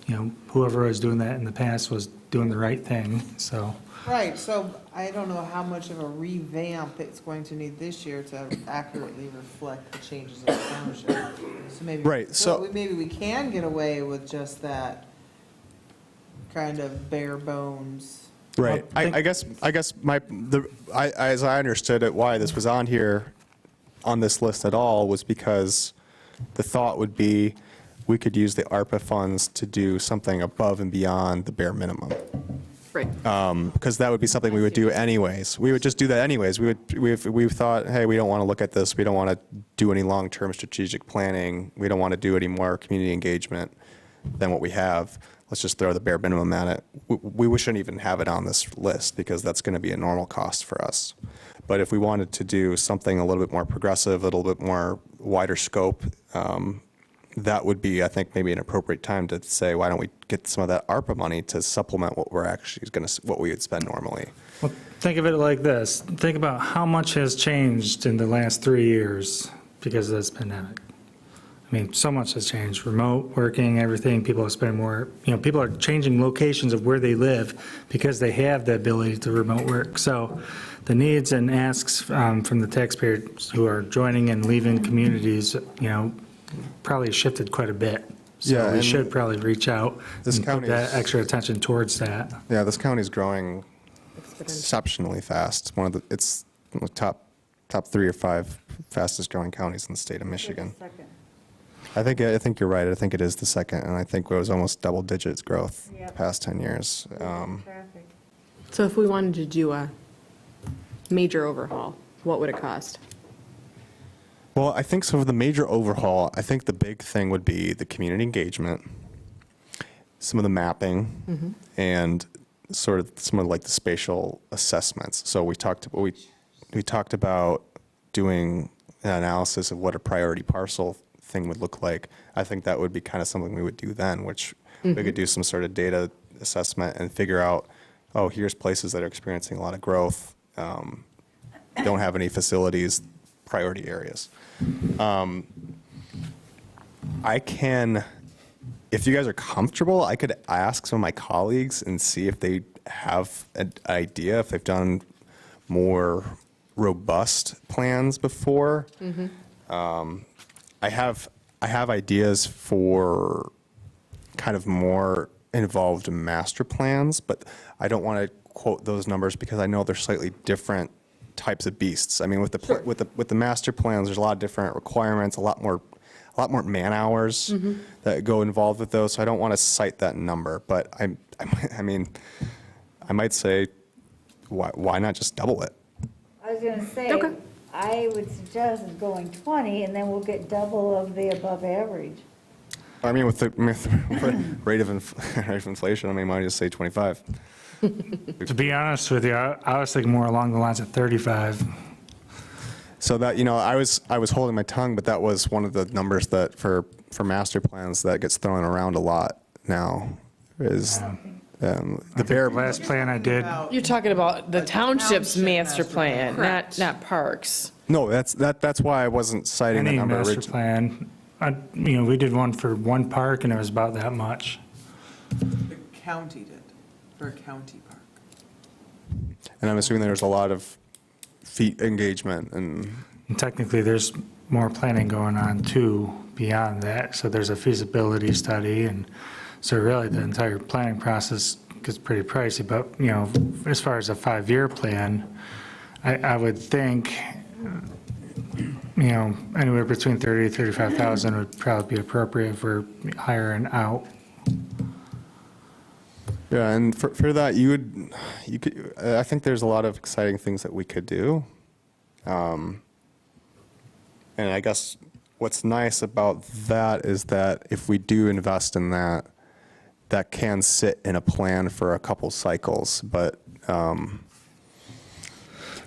you know, whoever was doing that in the past was doing the right thing, so. Right, so I don't know how much of a revamp it's going to need this year to accurately reflect the changes in the township. So maybe, Right, so- maybe we can get away with just that kind of bare bones. Right. Well, I guess as I understood it, why this was on here, on this list at all, was because the thought would be we could use the ARPA funds to do something above and beyond the bare minimum. Right. Because that would be something we would do anyways. We would just do that anyways. We've thought, hey, we don't want to look at this. We don't want to do any long-term strategic planning. We don't want to do any more community engagement than what we have. Let's just throw the bare minimum at it. We shouldn't even have it on this list because that's going to be a normal cost for us. But if we wanted to do something a little bit more progressive, a little bit more wider scope, that would be, I think, maybe an appropriate time to say, why don't we get some of that ARPA money to supplement what we're actually going to, what we would spend normally. Well, think of it like this. Think about how much has changed in the last 3 years because of this pandemic. I mean, so much has changed. Remote working, everything, people are spending more, you know, people are changing locations of where they live because they have the ability to remote work. So the needs and asks from the taxpayers who are joining and leaving communities, you know, probably shifted quite a bit. So Yeah, we and should probably reach out this and put county that is- extra attention towards that. Yeah, this county's growing exceptionally fast. It's one of the, it's the top 3 or 5 fastest growing counties in the state of Michigan. Second. I think you're right. I think it is the second, and I think it was almost double digits growth Yep. past 10 years. Traffic. So if we wanted to do a major overhaul, what would it cost? Well, I think so for the major overhaul, I think the big thing would be the community engagement, some of the mapping, and sort of some of like the spatial assessments. So we talked about doing an analysis of what a priority parcel thing would look like. I think that would be kind of something we would do then, which we could do some sort of data assessment and figure out, oh, here's places that are experiencing a lot of growth, don't have any facilities, priority areas. I can, if you guys are comfortable, I could ask some of my colleagues and see if they have an idea, if they've done more robust plans before. I have ideas for kind of more involved master plans, but I don't want to quote those numbers because I know they're slightly different types of beasts. I mean, with the master plans, there's a lot of different requirements, a lot more man hours that go involved with those. So I don't want to cite that number, but I mean, I might say why not just double it? I was gonna say, Okay. I would suggest going 20, and then we'll get double of the above average. I mean, with the rate of inflation, I mean, might just say 25. To be honest with you, I was thinking more along the lines of 35. So that, I was holding my tongue, but that was one of the numbers that for master plans that gets thrown around a lot now is the bare. Last plan I did, You're talking about the township's township master master plan, not parks. No, that's why I wasn't citing the any number master originally. plan, we did one for one park and it was about that much. The county did, for a county park. And I'm assuming there's a lot of feet engagement and, And technically, there's more planning going on too beyond that. So there's a feasibility study, and so really the entire planning process gets pretty pricey. But, as far as a 5-year plan, I would think, anywhere between 30 to 35,000 would probably be appropriate for hiring out. yeah, and for that, you could, I think there's a lot of exciting things that we could do. And I guess what's nice about that is that if we do invest in that, that can sit in a plan for a couple cycles. But a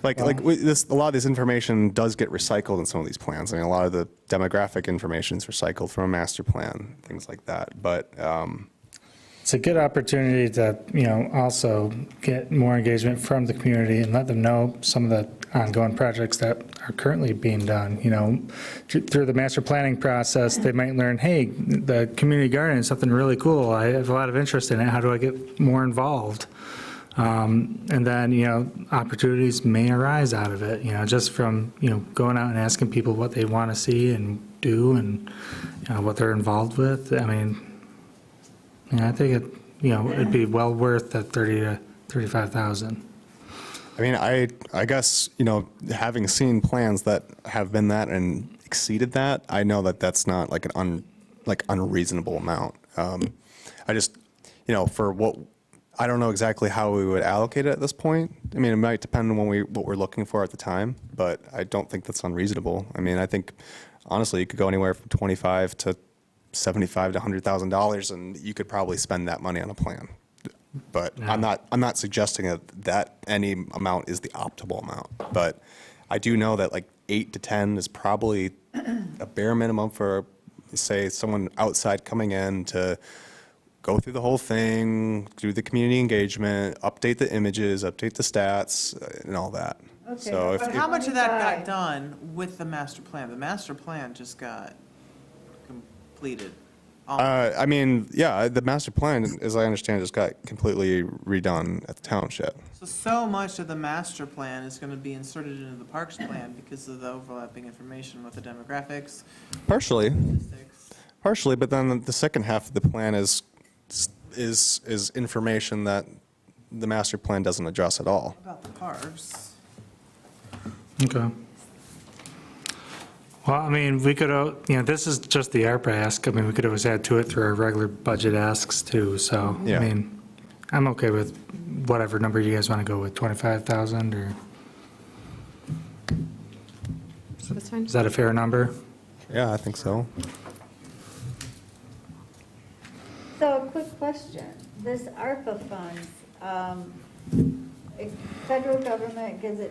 lot of this information does get recycled in some of these plans. I mean, a lot of the demographic information is recycled from a master plan, things like that. But It's a good opportunity to, also get more engagement from the community and let them know some of the ongoing projects that are currently being done. Through the master planning process, they might learn, hey, the community garden is something really cool. I have a lot of interest in it. How do I get more involved? And then, opportunities may arise out of it, just from, going out and asking people what they want to see and do and what they're involved with. I mean, I think it'd be well worth that 30 to 35,000. I mean, I guess, having seen plans that have been that and exceeded that, I know that that's not like an unreasonable amount. I just, for what, I don't know exactly how we would allocate it at this point. I mean, it might depend on what we're looking for at the time, but I don't think that's unreasonable. I mean, I think, honestly, you could go anywhere from 25 to $75 to $100,000, and you could probably spend that money on a plan. But I'm not suggesting that any amount is the optimal amount. But I do know that like 8 to 10 is probably a bare minimum for, say, someone outside coming in to go through the whole thing, do the community engagement, update the images, update the stats, and all that. Okay. So But how much of that 25. got done with the master plan? The master plan just got completed. I mean, yeah, the master plan, as I understand, just got completely redone at the township. So much of the master plan is going to be inserted into the parks plan because of the overlapping information with the demographics, Partially, statistics. but then the second half of the plan is information that the master plan doesn't address at all. About the parks. Okay. Well, I mean, we could, this is just the ARPA ask. I mean, we could always add to it through our regular budget asks too. So, Yeah. I mean, I'm okay with whatever number you guys want to go with, 25,000 or, That's fine. is that a fair number? Yeah, I think so. So a quick question, this ARPA funds, federal government gives it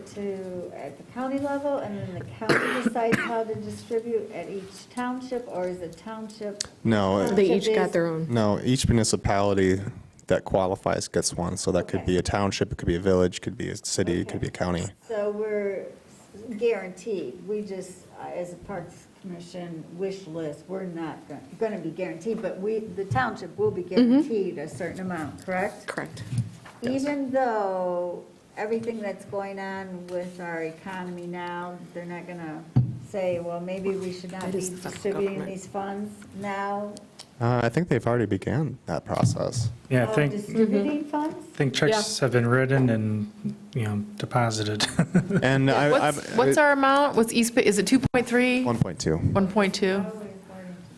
at the county level, and then the county decides how to distribute at each township, or is it township? No, They each got their own. no, each municipality that qualifies gets one. So that could be a township, it could be a village, could be a city, it could be a county. So we're guaranteed, we just, as a Parks Commission wish list, we're not gonna be guaranteed, but the township will be guaranteed a certain amount, correct? Correct. Even though everything that's going on with our economy now, they're not gonna say, well, maybe we should not That be is the federal distributing government. these funds now? I think they've already began that process. Yeah, I of think, Distributing funds? checks have been written and, deposited. And What's our amount? What's East Bay, is it 2.3? 1.2. 1.2? How are we going to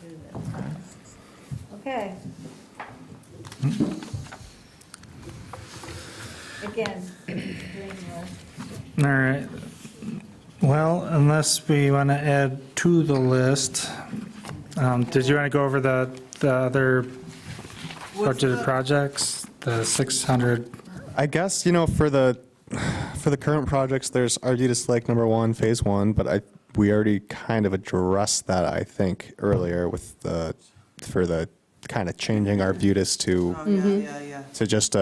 do this? Okay. Again, green list. All right. Well, unless we want to add to the list, did you want to go over the other What's budgeted the- projects? The 600, I guess, for the current projects, there's Arbutus Lake #1, Phase 1, but we already kind of addressed that, I think, earlier with for the kind of changing Arbutus to Oh, yeah. just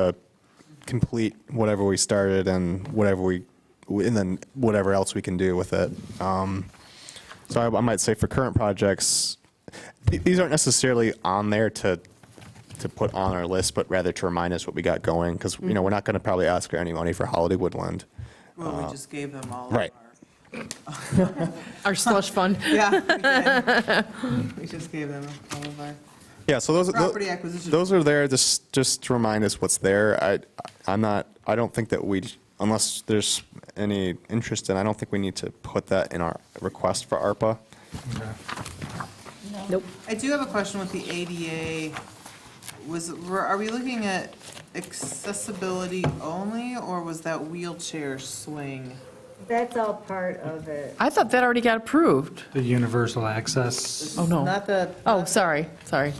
complete whatever we started and then whatever else we can do with it. So I might say for current projects, these aren't necessarily on there to put on our list, but rather to remind us what we got going, because, we're not going to probably ask for any money for Holiday Woodland. Well, we just gave them all of Right. Our slush fund. Yeah, we did. We just gave them all of our Yeah, so property acquisition. those are there just to remind us what's there. I don't think that unless there's any interest in, I don't think we need to put that in our request for ARPA. Nope. I do have a question with the ADA. Are we looking at accessibility only, or was that wheelchair swing? That's all part of it. I thought that already got approved. the universal access. Oh, no. Not the. Oh, sorry,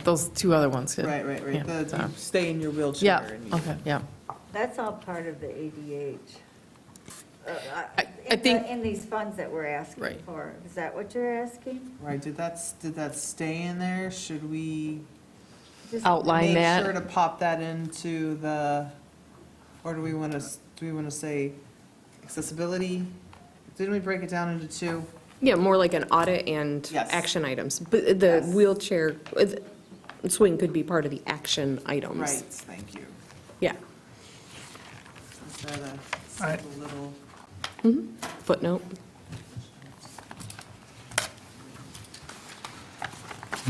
those two other ones. Right, Yeah, the sorry. you stay in your wheelchair. Yeah, and you- okay, yeah. That's all part of the ADH. I think- In these funds that we're asking Right. for. Is that what you're asking? Right, did that stay in there? Should we Just- Outline make sure that. to pop that into the, or do we want to say accessibility? Didn't we break it down into two? Yeah, more like an audit and Yes. action items. But the Yes. wheelchair swing could be part of the action items. Right, thank you. Yeah. Is that a I- simple little? Footnote.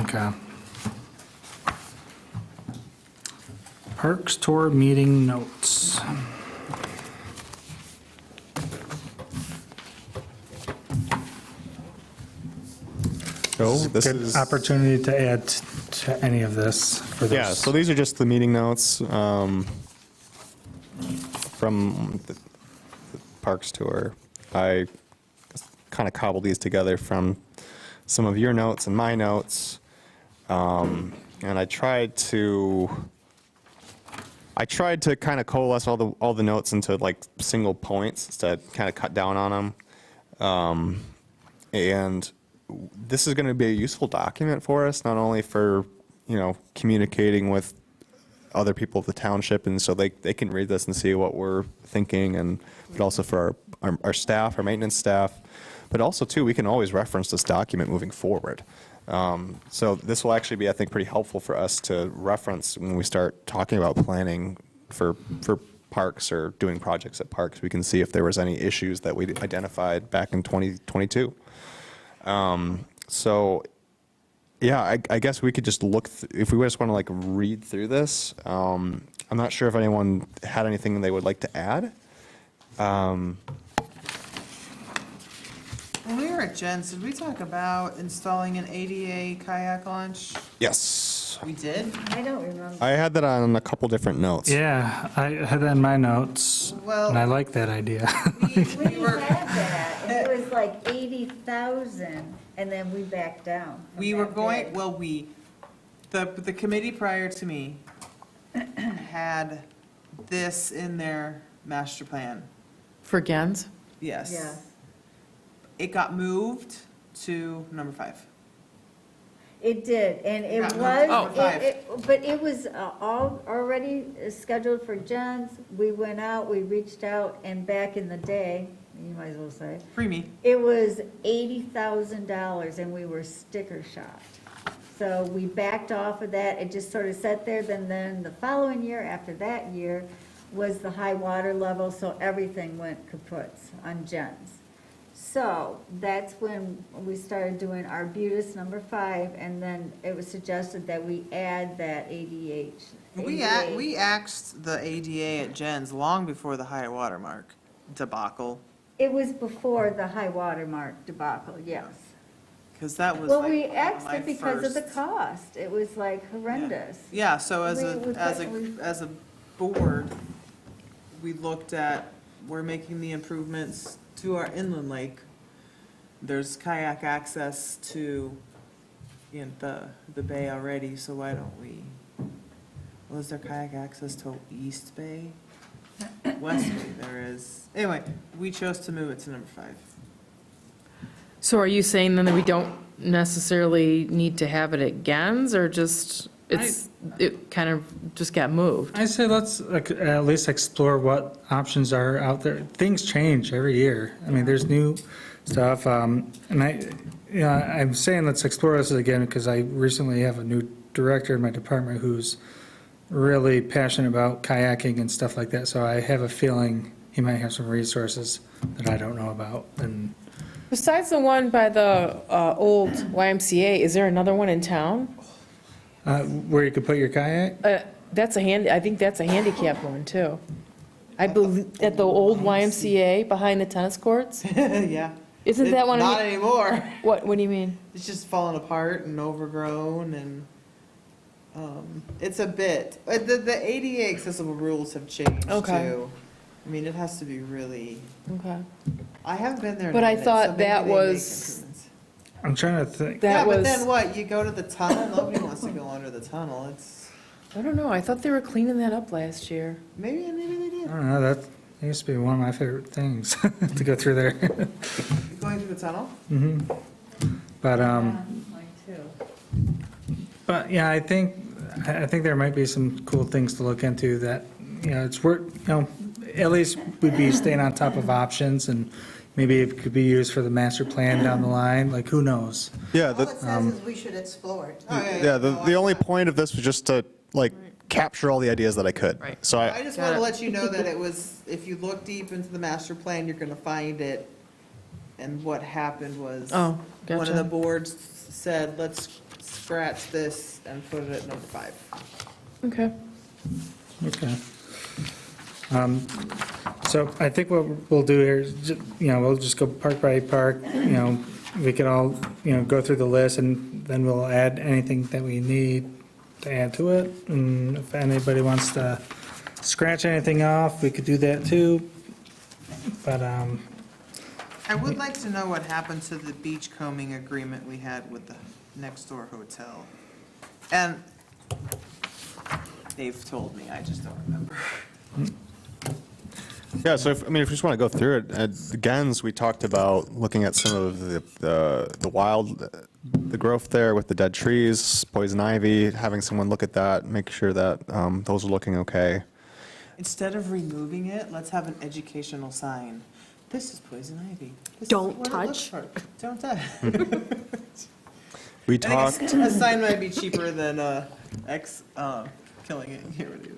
Okay. Parks Tour meeting notes. So this Good is. opportunity to add to any of this for this. Yeah, so these are just the meeting notes from the Parks Tour. I kind of cobbled these together from some of your notes and my notes. And I tried to kind of coalesce all the notes into like single points to kind of cut down on them. And this is going to be a useful document for us, not only for, communicating with other people of the township, and so they can read this and see what we're thinking, but also for our staff, our maintenance staff. But also, too, we can always reference this document moving forward. So this will actually be, I think, pretty helpful for us to reference when we start talking about planning for parks or doing projects at parks. We can see if there was any issues that we identified back in 2022. So, yeah, I guess we could just look, if we just want to like read through this. I'm not sure if anyone had anything they would like to add. When we were at Jen's, did we talk about installing an ADA kayak launch? Yes. We did? I don't remember. I had that on a couple different notes. Yeah, I had that in my notes, Well- and I like that idea. We had that, and it was like 80,000, and then we backed down. from We were that going, bid. well, the committee prior to me had this in their master plan. For Gens? Yes. Yeah. It got moved to number 5. It did, and it Yeah, was, number five. but it was all already scheduled for Jen's. We went out, we reached out, and back in the day, you might as well say, Pre-me. it was $80,000, and we were sticker shocked. So we backed off of that, it just sort of sat there, then the following year, after that year, was the high water level, so everything went kaputs on Jen's. So that's when we started doing Arbutus number 5, and then it was suggested that we add that ADH. We axed the ADA at Jen's long before the high water mark debacle, It was before the high water mark debacle, yes. because that was Well, like we one of axed my it because of the first- cost. It was like horrendous. Yeah, so as We- we- a board, we looked at, we're making the improvements to our inland lake. There's kayak access to the bay already, so why don't we? Well, is there kayak access to East Bay? West Bay there is. Anyway, we chose to move it to number 5. So are you saying then that we don't necessarily need to have it at Gens, or just, it kind of just got moved? I say let's at least explore what options are out there. Things change every year. I mean, there's new stuff, and I'm saying let's explore this again because I recently have a new director in my department who's really passionate about kayaking and stuff like that, so I have a feeling he might have some resources that I don't know about. And Besides the one by the old YMCA, is there another one in town? where you could put your kayak? That's I think that's a handicap one, too. I believe, at the old YMCA behind the tennis courts? Yeah. Isn't that one? Not anymore. What do you mean? It's just fallen apart and overgrown and, it's a bit, the ADA accessible rules have changed Okay. too. I mean, it has to be really, Okay. I haven't been there in a But I minute, thought so maybe that they make was- improvements. I'm trying to think. That Yeah, but was, then what, you go to the tunnel, nobody wants to go under the tunnel, it's, I don't know, I thought they were cleaning that up last year. maybe they I did. don't know, that used to be one of my favorite things, to go through there. Going through the tunnel? But, Mine too. but yeah, I think there might be some cool things to look into that, it's worth, at least we'd be staying on top of options, and maybe it could be used for the master plan down the line, like, who knows? Yeah, All it says is we should explore it. Oh, yeah, the only point of this was just to, like, capture all the ideas that I could. Right. So I just want to let you know that it was, if you look deep into the master plan, you're gonna find it. And what happened was, Oh, one of the gotcha. boards said, let's scratch this and put it at number 5. Okay. Okay. So I think what we'll do here is, we'll just go park by park, we can all, go through the list, and then we'll add anything that we need to add to it. And if anybody wants to scratch anything off, we could do that too. But, I would like to know what happened to the beachcombing agreement we had with the next door hotel. And they've told me, I just don't remember. Yeah, so if we just want to go through it, at the Gens, we talked about looking at some of the wild, the growth there with the dead trees, poison ivy, having someone look at that, make sure that those are looking okay. Instead of removing it, let's have an educational sign. This is poison ivy. This is Don't what it looks touch. like. Don't touch. We I talked, think a sign might be cheaper than killing it and get rid of it.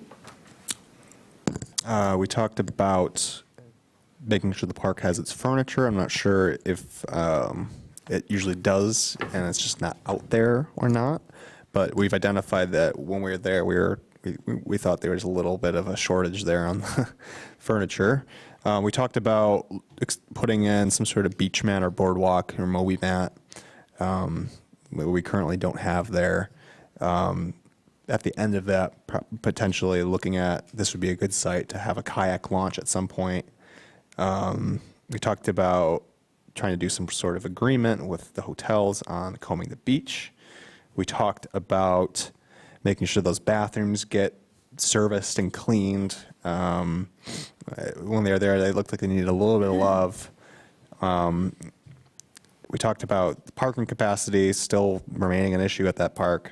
we talked about making sure the park has its furniture. I'm not sure if it usually does, and it's just not out there or not. But we've identified that when we were there, we thought there was a little bit of a shortage there on the furniture. We talked about putting in some sort of beach mat or boardwalk or Moby mat. We currently don't have there. At the end of that, potentially looking at, this would be a good site to have a kayak launch at some point. We talked about trying to do some sort of agreement with the hotels on combing the beach. We talked about making sure those bathrooms get serviced and cleaned. When they were there, they looked like they needed a little bit of love. We talked about the parking capacity still remaining an issue at that park.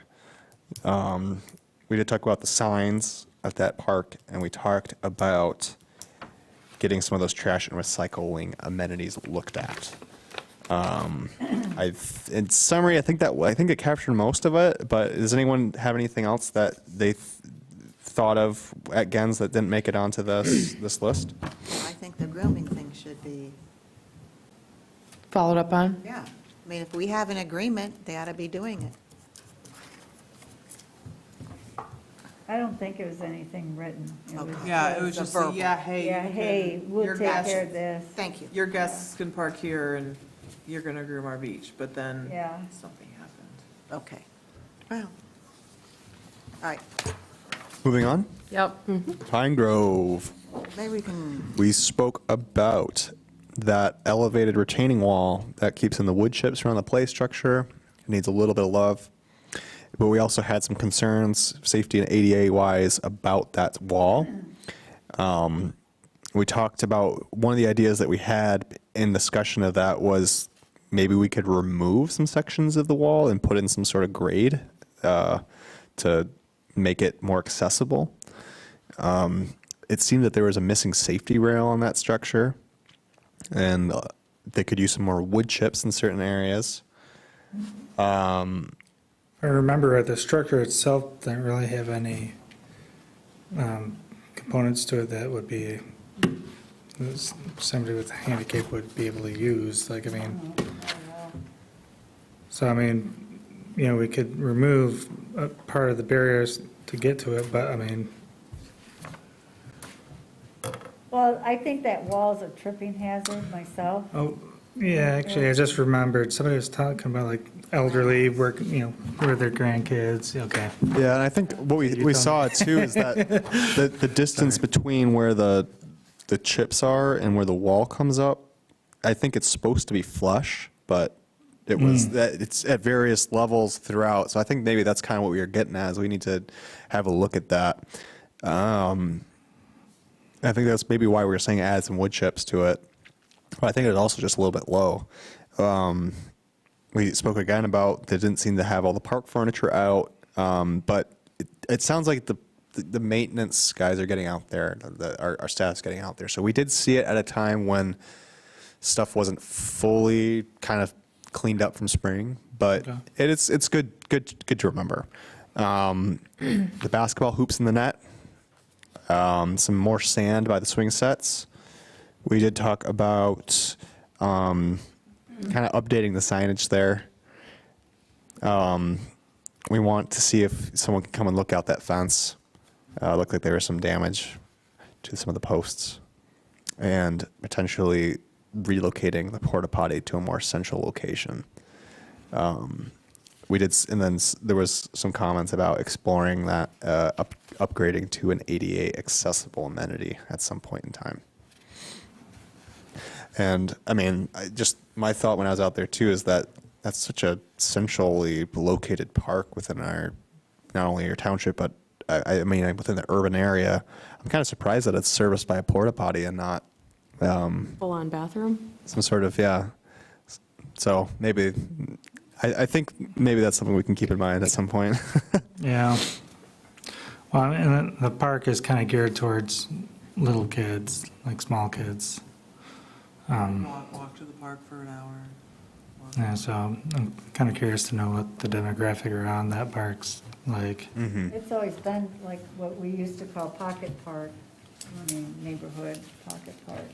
We did talk about the signs at that park, and we talked about getting some of those trash and recycling amenities looked at. In summary, I think it captured most of it, but does anyone have anything else that they thought of at Gens that didn't make it onto this list? I think the grooming thing should be, Followed up on? yeah. I mean, if we have an agreement, they ought to be doing it. I don't think it was anything written. It was Okay. Yeah, it was just, verbal. yeah, hey. Yeah, you hey, can- we'll your take guests- care of this. Thank you. Your guests can park here and you're gonna groom our beach, but then Yeah. something happened. Okay. Well, all right. Moving on, Yep. Pine Grove. Maybe we can, We spoke about that elevated retaining wall that keeps in the wood chips around the play structure. It needs a little bit of love. But we also had some concerns, safety and ADA wise, about that wall. We talked about, one of the ideas that we had in discussion of that was maybe we could remove some sections of the wall and put in some sort of grade to make it more accessible. It seemed that there was a missing safety rail on that structure, and they could use some more wood chips in certain areas. I remember the structure itself didn't really have any components to it that would be, somebody with a handicap would be able to use, like, I mean, so, I mean, you know, we could remove a part of the barriers to get to it, but, I mean, Well, I think that wall's a tripping hazard myself. oh, yeah, actually, I just remembered, somebody was talking about like elderly work, you know, with their grandkids, okay. Yeah, and I think what we saw too is that the distance between where the chips are and where the wall comes up, I think it's supposed to be flush, but it was that it's at various levels throughout. So I think maybe that's kind of what we were getting at, is we need to have a look at that. I think that's maybe why we were saying add some wood chips to it. But I think it's also just a little bit low. We spoke again about they didn't seem to have all the park furniture out, but it sounds like the maintenance guys are getting out there, our staff's getting out there. So we did see it at a time when stuff wasn't fully kind of cleaned up from spring, but Okay. it's good to remember. The basketball hoops in the net, some more sand by the swing sets. We did talk about kind of updating the signage there. We want to see if someone can come and look out that fence. Looked like there was some damage to some of the posts, and potentially relocating the porta potty to a more central location. We did, and then there was some comments about exploring that, upgrading to an ADA accessible amenity at some point in time. And I mean, my thought when I was out there too is that that's such a centrally located park within our, not only our township, but I mean, within the urban area. I'm kind of surprised that it's serviced by a porta potty and not Full-on bathroom? some sort of, yeah. So maybe, I think maybe that's something we can keep in mind at some point. Yeah. Well, and the park is kind of geared towards little kids, like small kids. Walk to the park for an hour. Yeah, so I'm kind of curious to know what the demographic around that park's like. It's always been like what we used to call pocket park, I mean, neighborhood pocket park.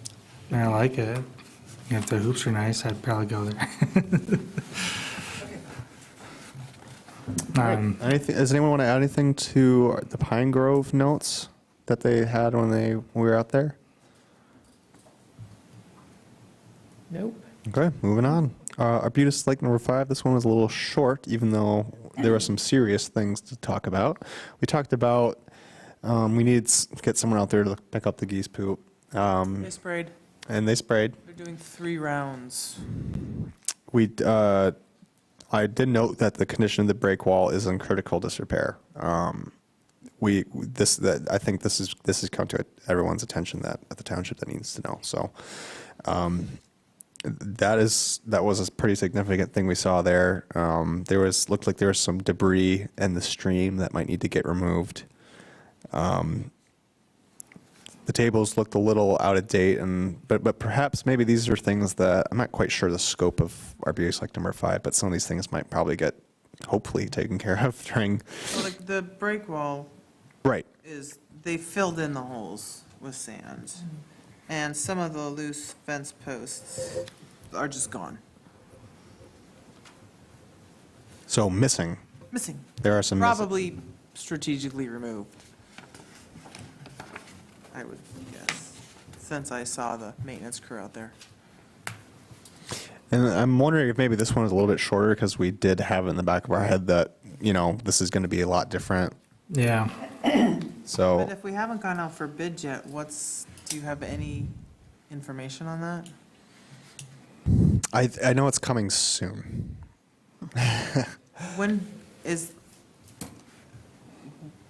I like it. If the hoops are nice, I'd probably go there. Does anyone want to add anything to the Pine Grove notes that they had when we were out there? Nope. Okay, moving on. Arbutus Lake number 5, this one was a little short, even though there were some serious things to talk about. We talked about we needed to get someone out there to pick up the geese poop. They sprayed. And they sprayed. They're doing 3 rounds. I did note that the condition of the break wall is in critical disrepair. I think this has come to everyone's attention that at the township that needs to know. So that was a pretty significant thing we saw there. Looked like there was some debris in the stream that might need to get removed. The tables looked a little out of date, but perhaps maybe these are things that I'm not quite sure the scope of Arbutus Lake number 5, but some of these things might probably get hopefully taken care of during. So like the break wall Right. is, they filled in the holes with sand. And some of the loose fence posts are just gone. So missing. Missing. There are some missing. Probably strategically removed, I would guess, since I saw the maintenance crew out there. And I'm wondering if maybe this one is a little bit shorter because we did have it in the back of our head that, this is going to be a lot different. Yeah. So. But if we haven't gone out for bid yet, do you have any information on that? I know it's coming soon.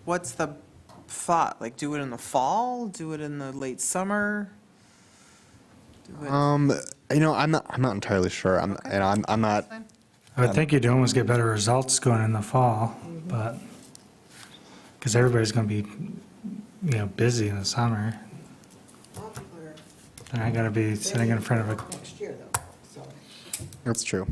What's the thought? Like, do it in the fall? Do it in the late summer? Do it- I'm not entirely sure. I'm not. I would think you'd almost get better results going in the fall, but, because everybody's going to be, busy in the summer. And I got to be sitting in front of a, That's true.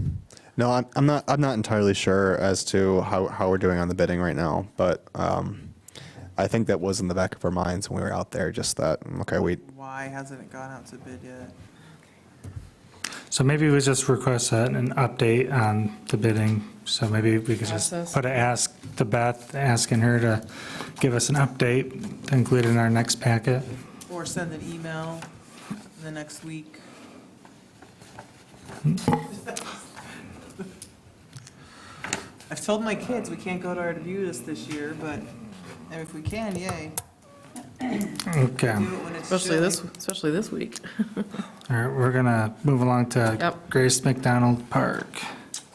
No, I'm not entirely sure as to how we're doing on the bidding right now, but I think that was in the back of our minds when we were out there, just that, okay, Why hasn't it gone out to bid yet? so maybe we just request an update on the bidding. So maybe we could just Process. put an ask to Beth, asking her to give us an update to include in our next packet. Or send an email in the next week? I've told my kids we can't go to Artabutus this year, but if we can, yay. Okay. Do it when it's Especially this week. All right, we're gonna move along to Yep. Grace McDonald Park.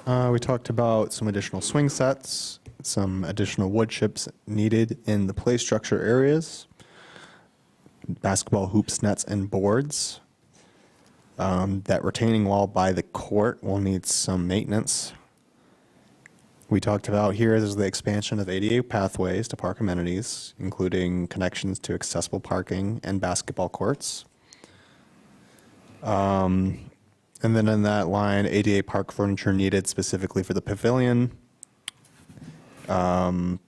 We talked about some additional swing sets, some additional wood chips needed in the play structure areas, basketball hoops, nets, and boards. That retaining wall by the court will need some maintenance. We talked about here is the expansion of ADA pathways to park amenities, including connections to accessible parking and basketball courts. And then in that line, ADA park furniture needed specifically for the pavilion. The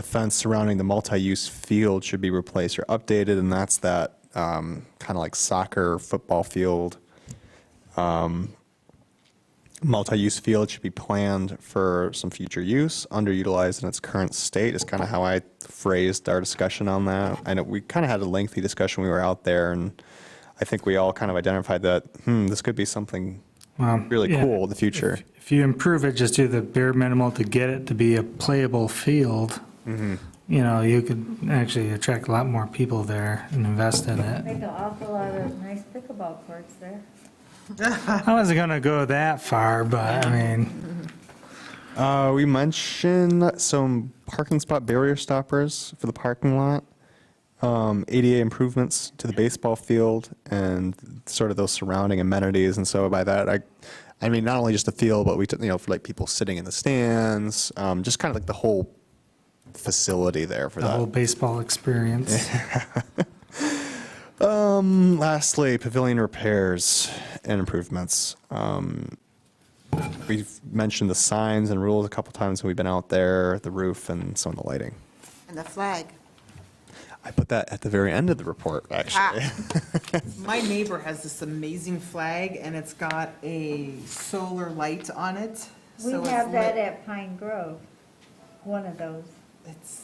fence surrounding the multi-use field should be replaced or updated, and that's that kind of like soccer, football field. Multi-use field should be planned for some future use, underutilized in its current state is kind of how I phrased our discussion on that. I know we kind of had a lengthy discussion when we were out there, and I think we all kind of identified that, this could be something really Yeah. cool in the future. If you improve it, just do the bare minimal to get it to be a playable field. You could actually attract a lot more people there and invest in it. Make an awful lot of nice pickleball courts there. I wasn't gonna go that far, but I mean, We mentioned some parking spot barrier stoppers for the parking lot, ADA improvements to the baseball field, and sort of those surrounding amenities. And so by that, I mean not only just the field, but for like people sitting in the stands, just kind of like the whole facility there for the whole that. baseball experience. Lastly, pavilion repairs and improvements. We've mentioned the signs and rules a couple times when we've been out there, the roof and some of the lighting. And the flag. I put that at the very end of the report, actually. My neighbor has this amazing flag, and it's got a solar light on it. We so it's have that lit- at Pine Grove, one of those, It's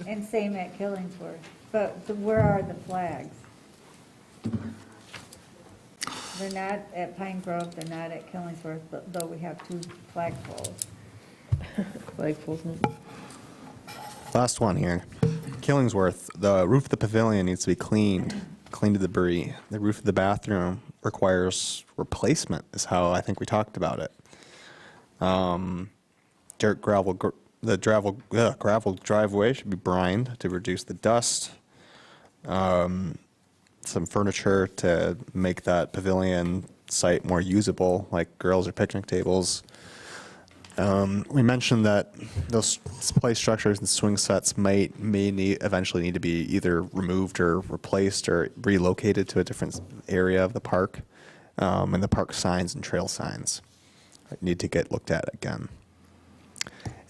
and same at Killingsworth. But where are the flags? They're not at Pine Grove, they're not at Killingsworth, but though we have 2 flagpoles. Flagpoles. Last one here. Killingsworth, the roof of the pavilion needs to be cleaned to debris. The roof of the bathroom requires replacement, is how I think we talked about it. Gravel driveway should be brined to reduce the dust. Some furniture to make that pavilion site more usable, like grills or picnic tables. We mentioned that those play structures and swing sets eventually need to be either removed or replaced or relocated to a different area of the park. And the park signs and trail signs need to get looked at again.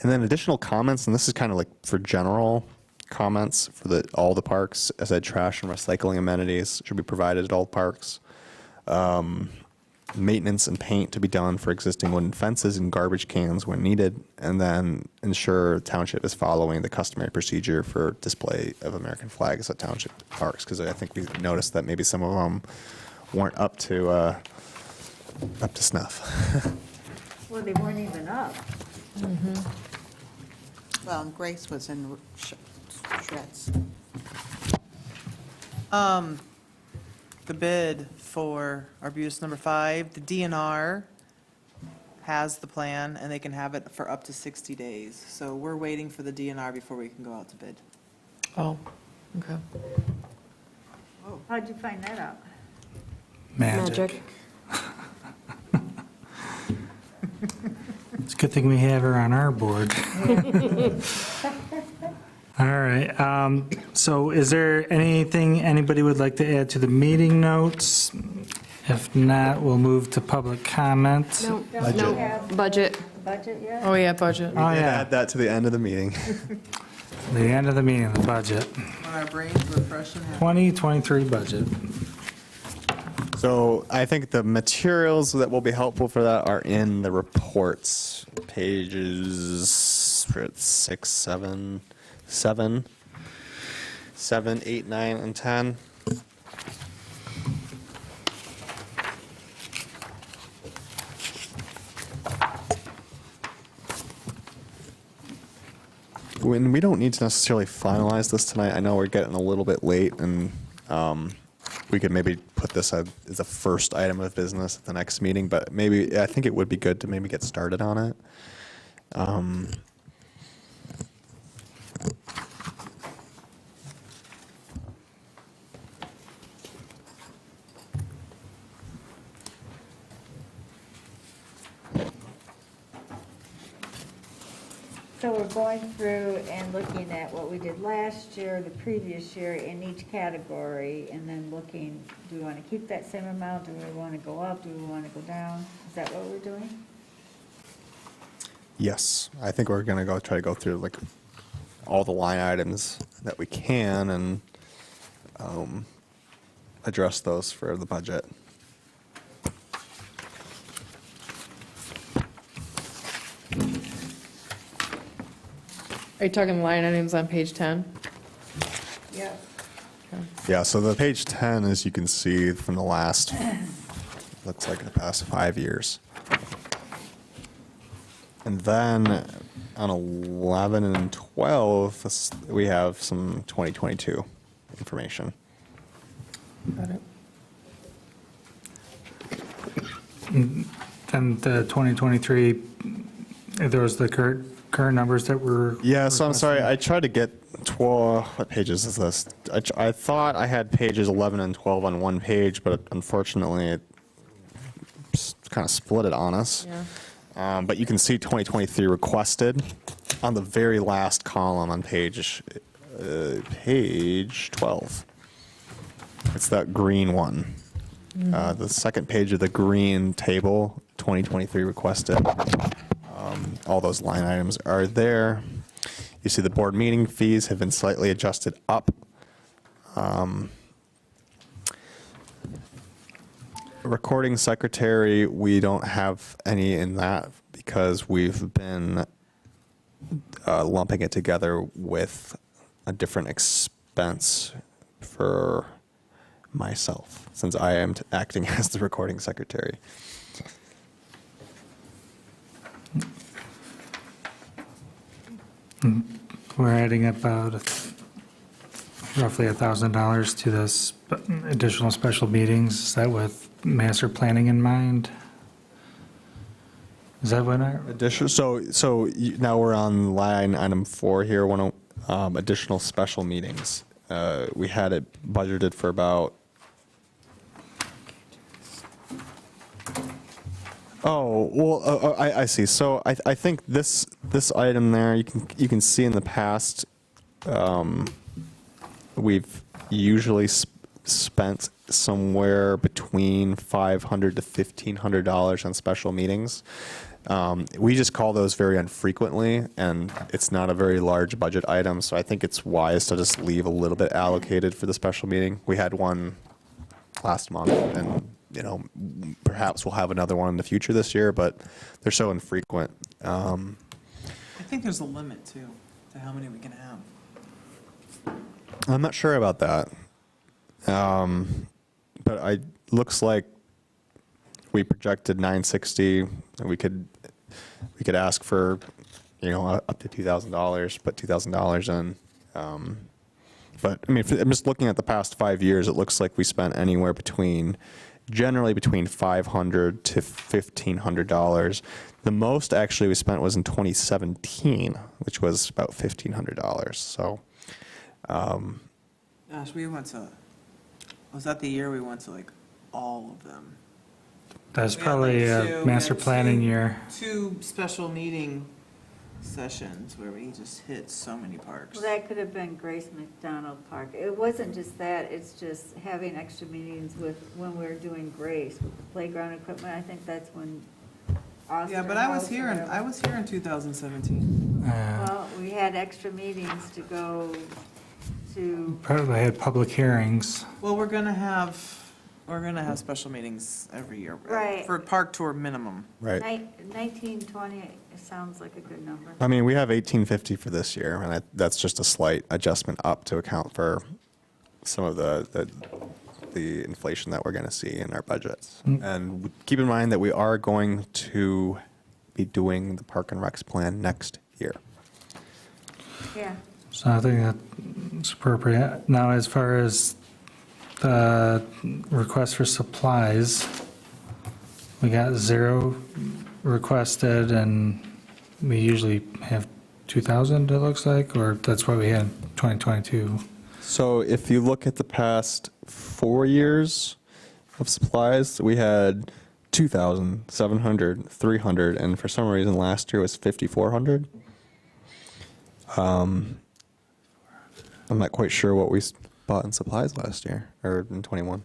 And then additional comments, and this is kind of like for general comments for all the parks. As I said, trash and recycling amenities should be provided at all parks. Maintenance and paint to be done for existing wooden fences and garbage cans when needed, and then ensure township is following the customary procedure for display of American flags at township parks, because I think we noticed that maybe some of them weren't up to snuff. Well, they weren't even up. Well, and Grace was in shreds. The bid for Arbutus number 5, the DNR has the plan, and they can have it for up to 60 days. So we're waiting for the DNR before we can go out to bid. Oh, okay. How'd you find that out? Magic. It's a good thing we have her on our board. All right, so is there anything anybody would like to add to the meeting notes? If not, we'll move to public comment. No, Don't we no, have budget. Budget yet? Oh, yeah, budget. Oh, And yeah, add that to the end of the meeting. the end of the meeting, the budget. When our brains refreshing. 2023 budget. So I think the materials that will be helpful for that are in the reports, pages 6, 7, 8, 9, and 10. When we don't need to necessarily finalize this tonight, I know we're getting a little bit late, and we could maybe put this as a first item of business at the next meeting, but maybe, I think it would be good to maybe get started on it. So we're going through and looking at what we did last year, the previous year in each category, and then looking, do we want to keep that same amount? Do we want to go up? Do we want to go down? Is that what we're doing? Yes, I think we're gonna try to go through like all the line items that we can and address those for the budget. Are you talking line items on page 10? Yeah. Yeah, so the page 10, as you can see from the last, looks like the past 5 years. And then on 11 and 12, we have some 2022 information. Got it. And the 2023, there was the current numbers that were. Yeah, so I'm sorry, I tried to get 12, what pages is this? I thought I had pages 11 and 12 on one page, but unfortunately it kind of split it on us. Yeah. But you can see 2023 requested on the very last column on page 12. It's that green one. The second page of the green table, 2023 requested. All those line items are there. You see the board meeting fees have been slightly adjusted up. Recording secretary, we don't have any in that because we've been lumping it together with a different expense for myself, since I am acting as the recording secretary. We're adding about roughly $1,000 to this additional special meetings. Is that with master planning in mind? Is that what I? Additional, now we're on line item 4 here, additional special meetings. We had it budgeted for about, I see. So I think this item there, you can see in the past, we've usually spent somewhere between $500 to $1,500 on special meetings. We just call those very infrequently, and it's not a very large budget item, so I think it's wise to just leave a little bit allocated for the special meeting. We had one last month, and perhaps we'll have another one in the future this year, but they're so infrequent. I think there's a limit too, to how many we can have. I'm not sure about that. But looks like we projected 960. We could ask for up to $2,000, put $2,000 in. But, I mean, I'm just looking at the past 5 years, it looks like we spent anywhere generally between $500 to $1,500. The most actually we spent was in 2017, which was about $1,500. So, Gosh, was that the year we went to like all of them? That's We had, probably like, a two- master we had planning two- year. 2 special meeting sessions where we just hit so many parks. Well, that could have been Grace McDonald Park. It wasn't just that, it's just having extra meetings when we were doing Grace with the playground equipment. I think that's when Austin. Yeah, but I was House here or in, whatever. I was here in 2017. Well, we had extra meetings to go to, Probably had public hearings. Well, we're gonna have special meetings every year. Right. For park tour minimum. right. 1920, it sounds like a good number. I mean, we have 1850 for this year, and that's just a slight adjustment up to account for some of the inflation that we're going to see in our budgets. And keep in mind that we are going to be doing the Park and Recs plan next year. Yeah. So I think that's appropriate. Now, as far as the request for supplies, we got 0 requested, and we usually have 2,000, it looks like, or that's what we had in 2022. So if you look at the past 4 years of supplies, we had 2,000, 700, 300, and for some reason last year was 5,400. I'm not quite sure what we bought in supplies last year, or in 21.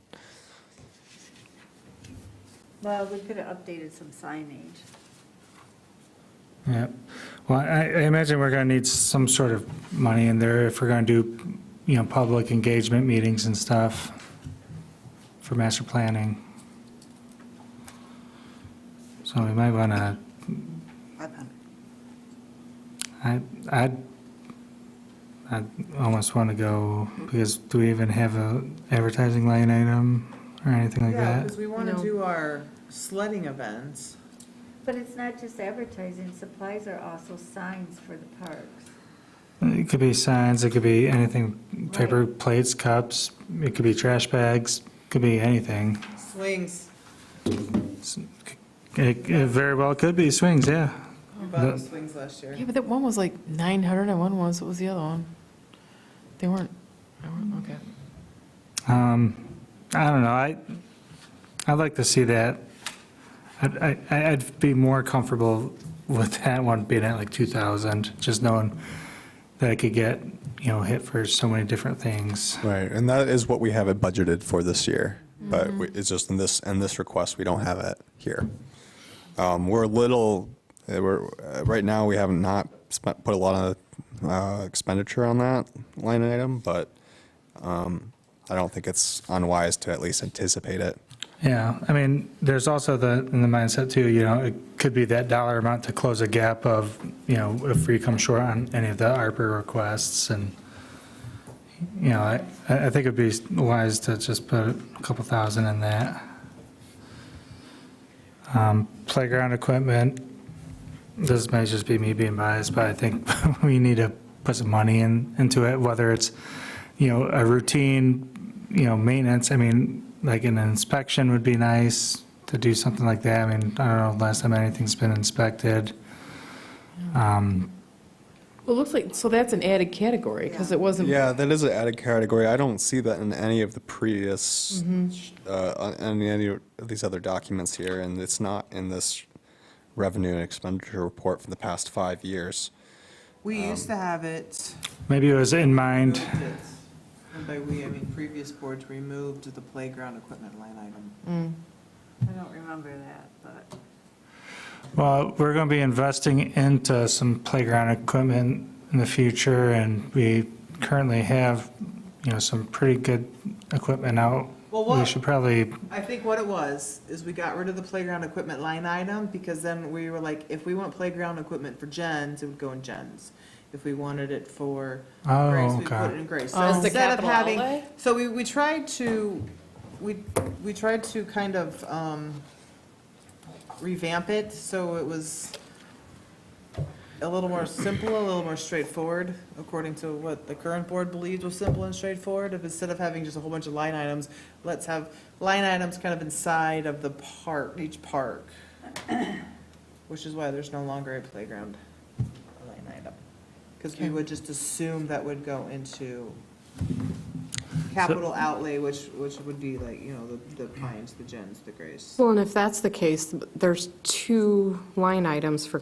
Well, we could have updated some signage. Yeah. Well, I imagine we're going to need some sort of money in there if we're going to do, public engagement meetings and stuff for master planning. So we might want to, 500. I'd almost want to go, because do we even have a advertising line item or anything like Yeah, that? because we want to No. do our sledding events. But it's not just advertising, supplies are also signs for the parks. It could be signs, it could be anything, paper plates, cups, it could be trash bags, could be anything. Swings. It very well could be swings, yeah. We bought the swings last year. Yeah, but that one was like 900 and one was, what was the other one? They weren't, okay. I don't know, I'd like to see that. I'd be more comfortable with that one being at like 2,000, just knowing that I could get, hit for so many different things. Right, and that is what we have it budgeted for this year, but it's just in this request, we don't have it here. We're a little, right now, we have not put a lot of expenditure on that line item, but I don't think it's unwise to at least anticipate it. Yeah, I mean, there's also in the mindset too, it could be that dollar amount to close a gap of, if we come short on any of the ARPA requests, and, I think it'd be wise to just put a couple thousand in that. Playground equipment, this may just be me being biased, but I think we need to put some money into it, whether it's, a routine, maintenance. I mean, like an inspection would be nice to do something like that. I mean, I don't know, last time anything's been inspected. Well, it looks like, so that's an added category, because it wasn't. Yeah, that is an added category. I don't see that in any of the previous, any of these other documents here, and it's not in this revenue and expenditure report for the past 5 years. We used to have it. Maybe it was in mind. And by we, I mean previous boards removed the playground equipment line item. I don't remember that, but. Well, we're going to be investing into some playground equipment in the future, and we currently have, some pretty good equipment out. Well, We should probably, I think what it was, is we got rid of the playground equipment line item, because then we were like, if we want playground equipment for Jens, it would go in Jens. If we wanted it for Oh, Grace, we okay. put it in Grace. So Oh, it's the instead of capital having, outlay? so we tried to, we tried to kind of revamp it, so it was a little more simple, a little more straightforward, according to what the current board believes was simple and straightforward. If instead of having just a whole bunch of line items, let's have line items kind of inside of the park, each park. Which is why there's no longer a playground line item. Because we would just assume that would go into capital outlay, which would be like, you know, the Pines, the Gens, the Grace. Well, and if that's the case, there's 2 line items for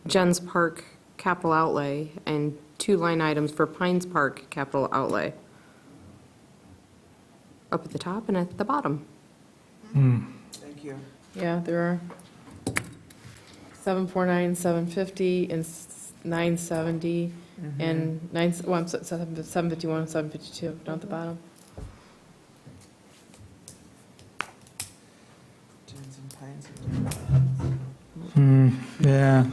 Jens Park capital outlay and 2 line items for Pines Park capital outlay. Up at the top and at the bottom. Thank you. Yeah, there are 749, 750, and 970, and 751, 752 down at the bottom. Gens and Pines. Yeah.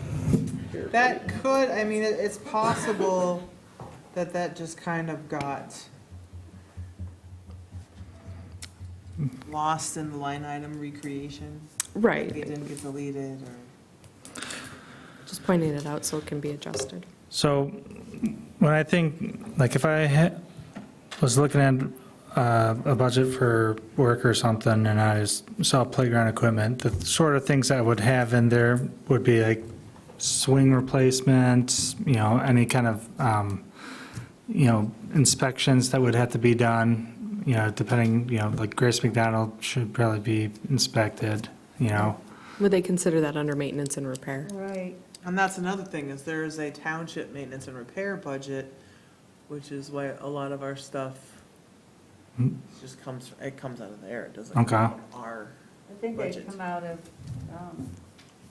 That could, I mean, it's possible that that just kind of got lost in the line item recreation. Right. It didn't get deleted or. Just pointing it out so it can be adjusted. So when I think, like if I was looking at a budget for work or something and I just saw playground equipment, the sort of things I would have in there would be like swing replacements, you know, any kind of, you know, inspections that would have to be done, you know, depending, you know, like Grace McDonald should probably be inspected, you know. Would they consider that under maintenance and repair? Right. And that's another thing, is there is a township maintenance and repair budget, which is why a lot of our stuff just comes out of there. It doesn't come Okay. out of our I think they budget. come out of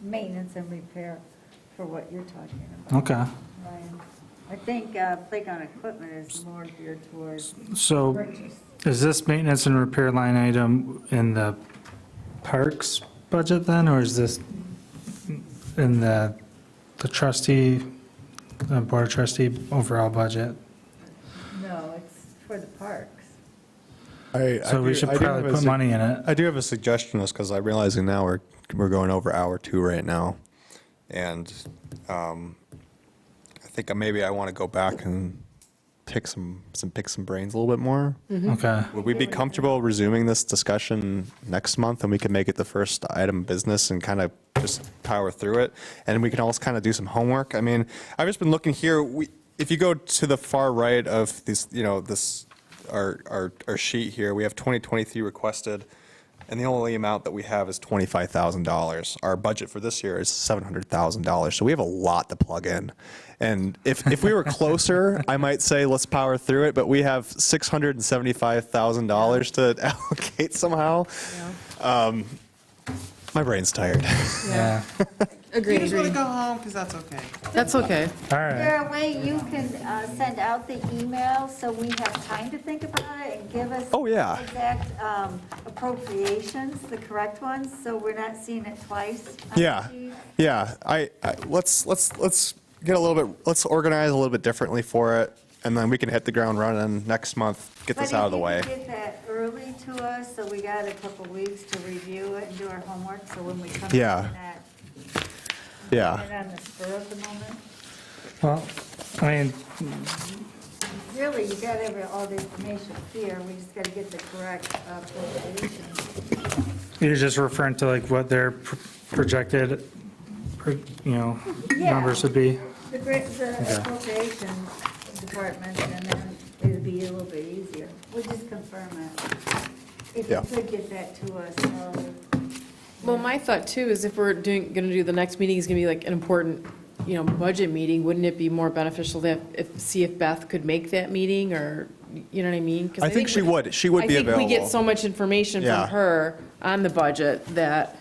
maintenance and repair for what you're talking about, Okay. Ryan. I think playground equipment is more geared towards So purchase. is this maintenance and repair line item in the parks budget then, or is this in the trustee, the board of trustee overall budget? No, it's for the parks. So we should probably put money in it. I do have a suggestion, just because I'm realizing now we're going over hour 2 right now. And I think maybe I want to go back and pick some brains a little bit more. Okay. Would we be comfortable resuming this discussion next month, and we can make it the first item of business and kind of just power through it? And we can also kind of do some homework. I mean, I've just been looking here. If you go to the far right of this, you know, our sheet here, we have 2023 requested, and the only amount that we have is $25,000. Our budget for this year is $700,000, so we have a lot to plug in. And if we were closer, I might say let's power through it, but we have $675,000 to allocate somehow. My brain's tired. Yeah. You Agreed. just want to go home, because that's okay. That's okay. All right. Is there a way you can send out the email so we have time to think about it and give us Oh, yeah. exact appropriations, the correct ones, so we're not seeing it twice? on the Yeah, sheet? yeah. Let's get a little bit. Let's organize a little bit differently for it, and then we can hit the ground running next month. Get this out of the way. But if you could get that early to us, so we got a couple weeks to review it and do our homework, so when we come in Yeah. and Yeah. on the spur of the moment. Well, I mean, Really, you got all the information here, we just gotta get the correct appropriation. you're just referring to like what their projected, you know, Yeah. numbers would be? The appropriation department, and then it'd be a little bit easier. We'll just confirm it. If Yeah. you could get that to us, Well, my thought too is if we're gonna do, the next meeting is gonna be like an important, you know, budget meeting, wouldn't it be more beneficial to see if Beth could make that meeting, or, you know what I mean? 'Cause I think she would. She would be I think we get available. so much information Yeah. from her on the budget that,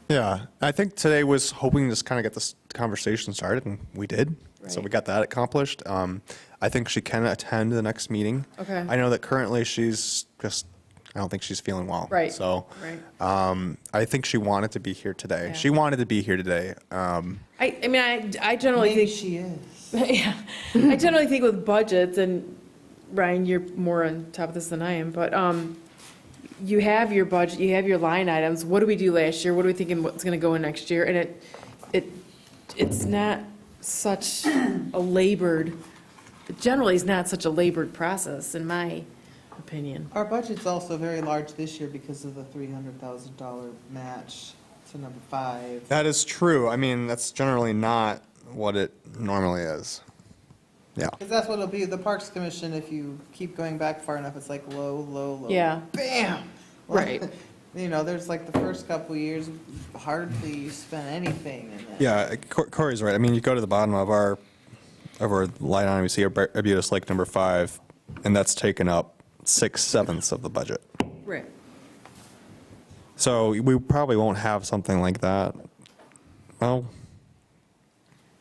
Yeah, I think today was hoping to just kind of get this conversation started, and we did. So we Right. got that accomplished. I think she can attend the next meeting. Okay. I know that currently she's just, I don't think she's feeling well. Right, So, right. I think she wanted to be here today. Yeah. She wanted to be here today. I mean, I generally Maybe think. she is. Yeah, I generally think with budgets, and Ryan, you're more on top of this than I am, but you have your budget, you have your line items. What did we do last year? What are we thinking what's going to go in next year? And it's not such a labored, generally it's not such a labored process, in my opinion. Our budget's also very large this year because of the $300,000 match to number 5. That is true. I mean, that's generally not what it normally is. Yeah. Because that's what it'll be, the Parks Commission, if you keep going back far enough, it's like low, low, low. Yeah. Bam! Right. You know, there's like the first couple of years, hardly spent anything, and then. Yeah, Corey's right. I mean, you go to the bottom of our line item, you see Arbutus Lake number 5, and that's taken up 6/7 of the budget. Right. So we probably won't have something like that. Well,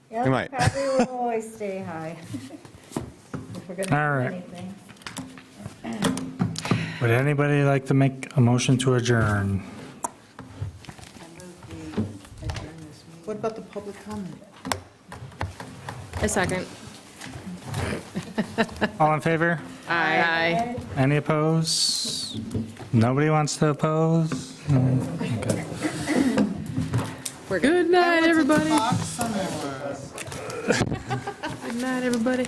Yeah, You might. probably will always stay high. If we're All gonna right. do anything. Would anybody like to make a motion to adjourn? What about the public comment? A second. All in favor? Aye. Any opposed? Nobody wants to oppose? Okay. Good night, everybody. Talk some more. Good night, everybody.